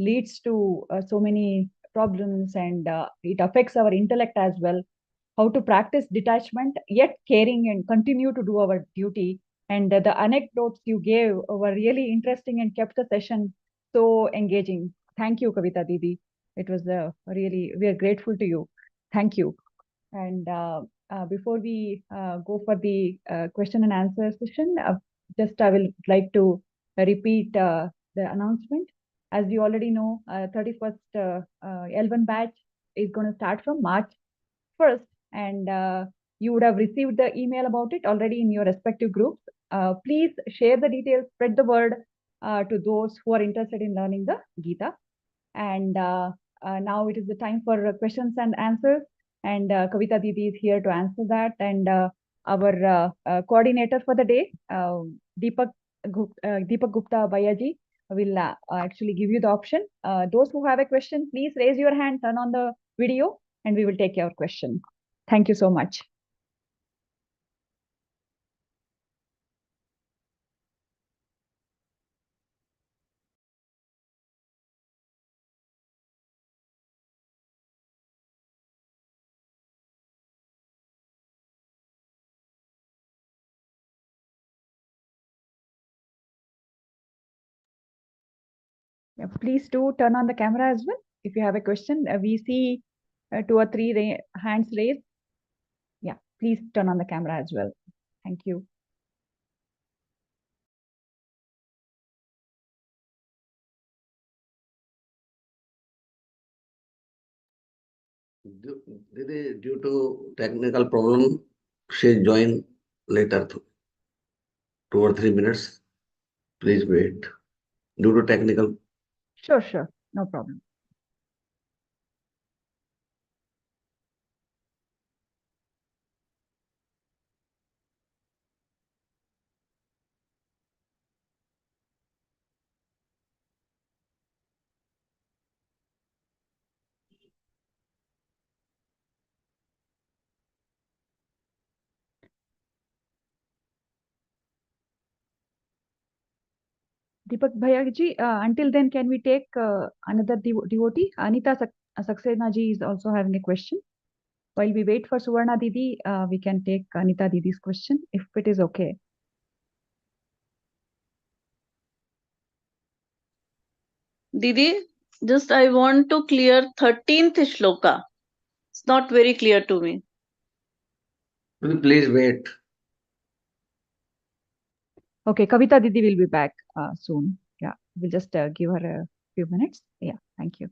leads to so many problems, and it affects our intellect as well. How to practice detachment, yet caring and continue to do our duty. And the anecdotes you gave were really interesting and kept the session so engaging. Thank you, Kavita Didi. It was really, we are grateful to you. Thank you. And before we go for the question and answer session, just I will like to repeat the announcement. As you already know, 31st L1 batch is going to start from March 1st, and you would have received the email about it already in your respective groups. Please share the details, spread the word to those who are interested in learning the Geeta. And now it is the time for questions and answers. And Kavita Didi is here to answer that. And our coordinator for the day, Deepak Gupta Bayaji, will actually give you the option. Those who have a question, please raise your hand, turn on the video, and we will take your question. Thank you so much. Yeah, please do turn on the camera as well. If you have a question, we see 2 or 3 hands raised. Yeah, please turn on the camera as well. Thank you. Due to technical problem, she joined later, 2 or 3 minutes. Please wait. Due to technical. Sure, sure. No problem. Deepak Bhayaji, until then, can we take another devotee? Anita Saxena ji is also having a question. While we wait for Suvarna Didi, we can take Anita Didi's question, if it is okay. Didi, just I want to clear 13th shloka. It's not very clear to me. Please wait. Okay, Kavita Didi will be back soon. Yeah, we'll just give her a few minutes. Yeah, thank you.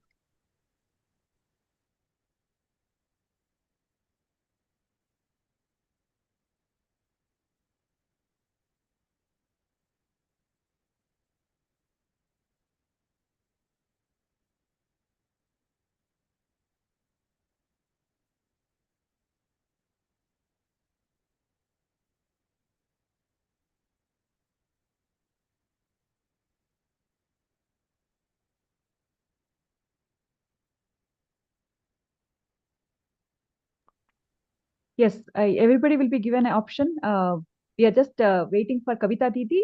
Yes, everybody will be given an option. We are just waiting for Kavita Didi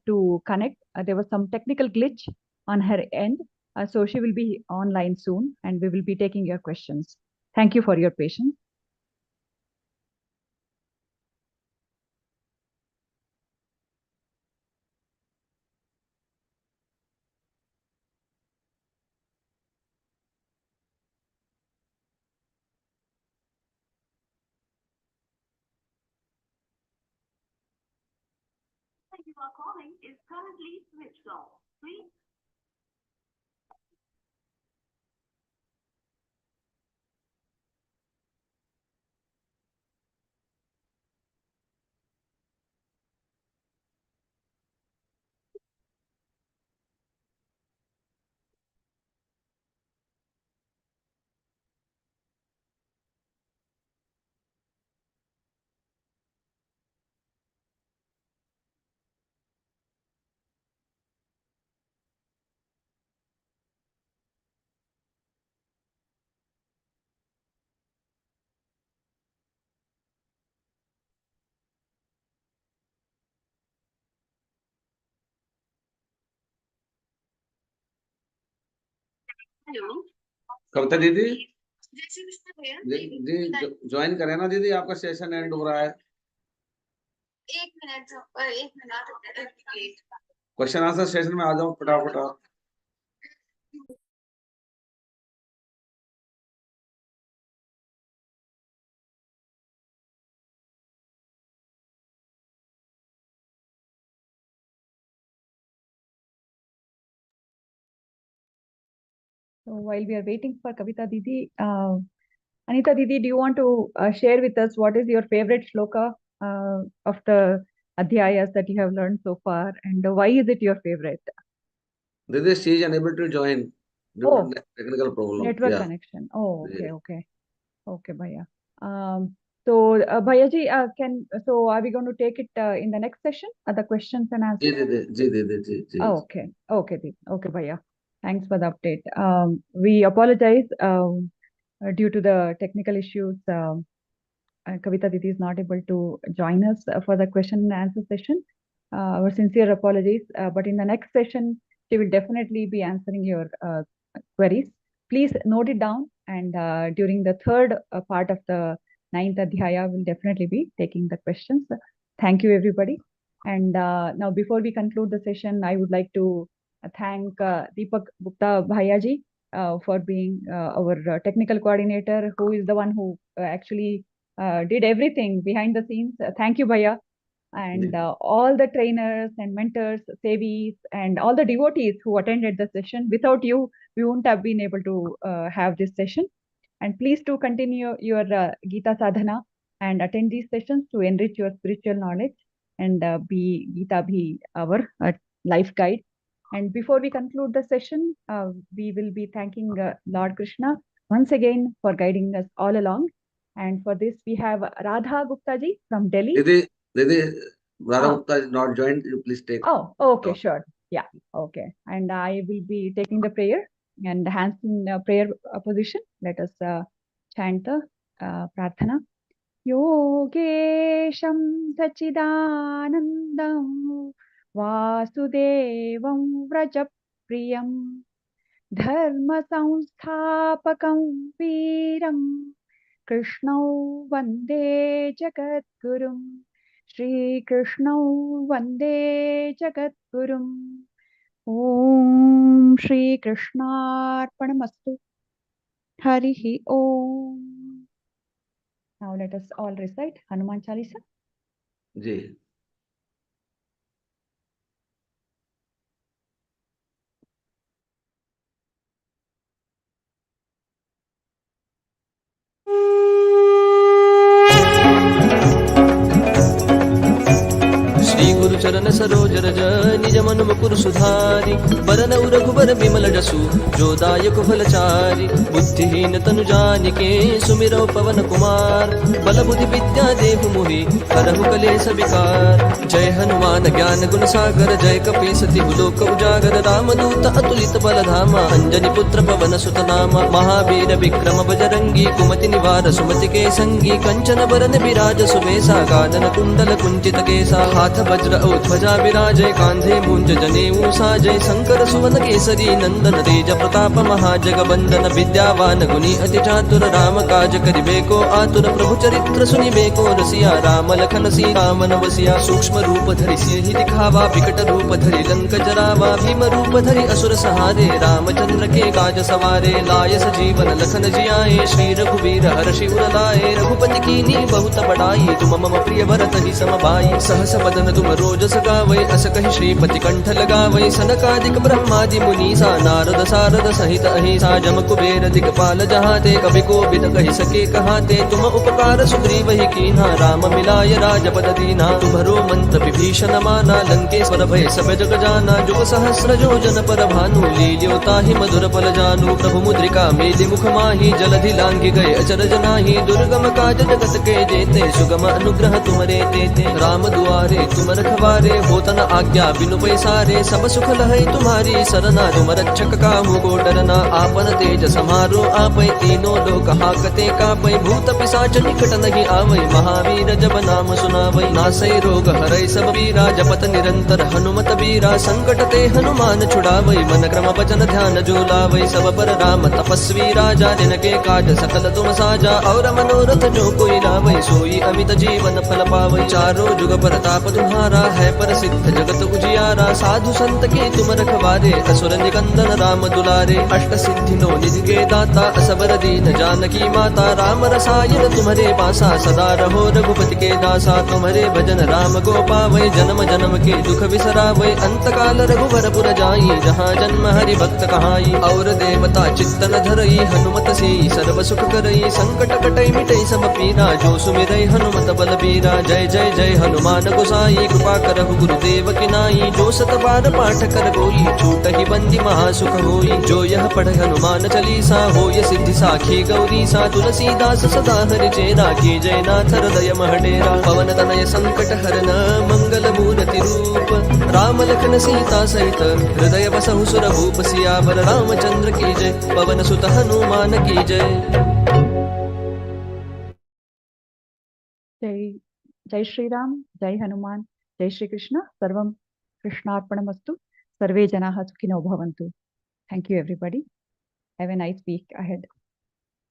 to connect. There was some technical glitch on her end. So she will be online soon, and we will be taking your questions. Thank you for your patience. You are calling is currently switched off. Please. Hello Kavita दीदी जय श्री कृष्ण भैया जी join करें ना दीदी, आपका session and हो रहा है। एक मिनट क्वेश्चन आंसर सेशन में आ जाओ फटाफट आप। So while we are waiting for Kavita Didi, Anita Didi, do you want to share with us what is your favorite shloka of the adhyayas that you have learned so far, and why is it your favorite? दीदी she is unable to join due to technical problem. Network connection. Oh, okay, Bhaiya. So Bhaiya ji, so are we going to take it in the next session? The questions and answers. Ji. Okay, Didi. Okay, Bhaiya. Thanks for the update. We apologize due to the technical issues. Kavita Didi is not able to join us for the question and answer session. Our sincere apologies. But in the next session, she will definitely be answering your queries. Please note it down. And during the third part of the 9th Adhyaya, we'll definitely be taking the questions. Thank you, everybody. And now, before we conclude the session, I would like to thank Deepak Gupta Bhayaji for being our technical coordinator, who is the one who actually did everything behind the scenes. Thank you, Bhaiya. And all the trainers and mentors, sevis, and all the devotees who attended the session. Without you, we wouldn't have been able to have this session. And please do continue your Geeta sadhana and attend these sessions to enrich your spiritual knowledge and be Geeta bhi our life guide. And before we conclude the session, we will be thanking Lord Krishna once again for guiding us all along. And for this, we have Radha Gupta ji from Delhi. Didi, Radha Gupta is not joined. You please take. Oh, okay, sure. Yeah, okay. And I will be taking the prayer and hands in prayer position. Let us chant the prarthana. Yogesham Sachidanandam Vasudevam Vrajapriyam Dharma Samsthapakam Veeram Krishnau Vande Jagadgurum Shri Krishnau Vande Jagadgurum Om Shri Krishnarpanamastu Harihi Om. Now let us all recite Hanuman Chalisa. जी श्री गुरु चरण सरोज रज निज मन मुकुर सुधारी बरनउ रघुबर बिमल जसु जो दायक फलचारी बुद्धिहीन तनु जानिके सुमिरौ पवन कुमार बल बुद्धि विद्या देहु मोहि हरहु कलेस विकार जय हनुमान ज्ञान गुण सागर जय कपीस तिहु लोक उजागर रामदूत अतुलित बल धामा अंजनी पुत्र पवन सुत नामा महावीर विक्रम बजरंगी कुमति निवार सुमति के संगी कंचन बरन विराज सुबेसा कानन कुंडल कुंचित केसा हाथ वज्र औ ध्वजा विराजय कांधे मूंज जनेऊ साजय शंकर सुवन केसरी नंदन तेज प्रताप महाजगबंदन विद्यावान गुणी अति चातुर राम काज करिबे को आतुर प्रभु चरित्र सुनिबे को रसिया राम लखन सीता मन बसिया सूक्ष्म रूप धरि सिरहि दिखावा विकट रूप धरि लंक जरावा भीम रूप धरि असुर सहारे रामचंद्र के काज सवारे लाय सजीवन लखन जियाए श्री रघुवीर हर्षि उर लाए रघुपति कीन्ही बहुत बड़ाई तुम मम प्रिय भरत ही सम भाई सहस बदन तुम रोजस गावै अस कहि श्रीपति कंठ लगावै सनकादिक ब्रह्मादि मुनीसा नारद सारद सहित अहिसा जम कुबेर दिक्पाल जहाते कवि कोविद कहि सके कहाते तुम उपकार सुग्रीव ही कीन्हा राम मिलाय राजपद दीना तुम्हरो मंत्र विभीषण माना लंकेश्वर भय सब जग जाना जुग सहस्र योजन पर भानु लील्यो ताहि मधुर फल जानु प्रभु मुद्रिका मेलि मुख माहि जलधि लांघि गए अचरज नाहि दुर्गम काज जगत के जेते सुगम अनुग्रह तुमरे तेते राम दुआरे तुम रखवारे होतन आज्ञा बिनु पैसारे सब सुख लहै तुम्हारी सरना तुम रक्षक काहू को डरना। आपन तेज समारो आपै तीनों लोक हाकते कापै। भूत पिशाच निकट नहीं आवै महावीर जब नाम सुनावै। नासै रोग हरै सब पीरा जपत निरंतर हनुमत बीरा। संकट ते हनुमान छुड़ावै मन क्रम वचन ध्यान जो लावै। सब पर राम तपस्वी राजा जिनके काज सकल तुम साजा। और मनोरथ जो कोई लावै सोई अमित जीवन फल पावै। चारों जुग प्रताप तुम्हारा है प्रसिद्ध जगत उजियारा। साधु संत के तुम रखवारे असुर निकंदन राम दुलारे। अष्ट सिद्धि नो निधि के दाता असबर दीन जानकी माता। राम रसायन तुम्हारे पासा सदा रहो रघुपति के दासा। तुम्हारे भजन राम को पावै जन्म जन्म के दुख बिसरावै। अंत काल रघुवर पुर जाई जहाँ जन्म हरि भक्त कहाई। और देवता चित्तन धरई हनुमत से सर्व सुख करई। संकट कटई मिटई सब पीरा जो सुमिरै हनुमत बलबीरा। जय जय जय हनुमान गोसाई कृपा करहु गुरुदेव की नाई। जो सत बार पाठ कर कोई छूटहि बंदी महासुख होई। जो यह पढ़ हनुमान चालीसा होय सिद्धि साखी गौरी सा। तुलसीदास सदा हरि चेरा की जय नाथ हृदय महडेरा। पवन तनय संकट हरन मंगल मूर्ति रूप। राम लखन सीता सहित हृदय बसहु सुर भूप। सियावर रामचंद्र की जय पवन सुत हनुमान की जय। जय जय श्री राम, जय हनुमान, जय श्री कृष्ण। सर्वं कृष्णार्पणमस्तु। सर्वे जनाः सुखिनो भवन्तु। Thank you everybody. Have a nice week ahead.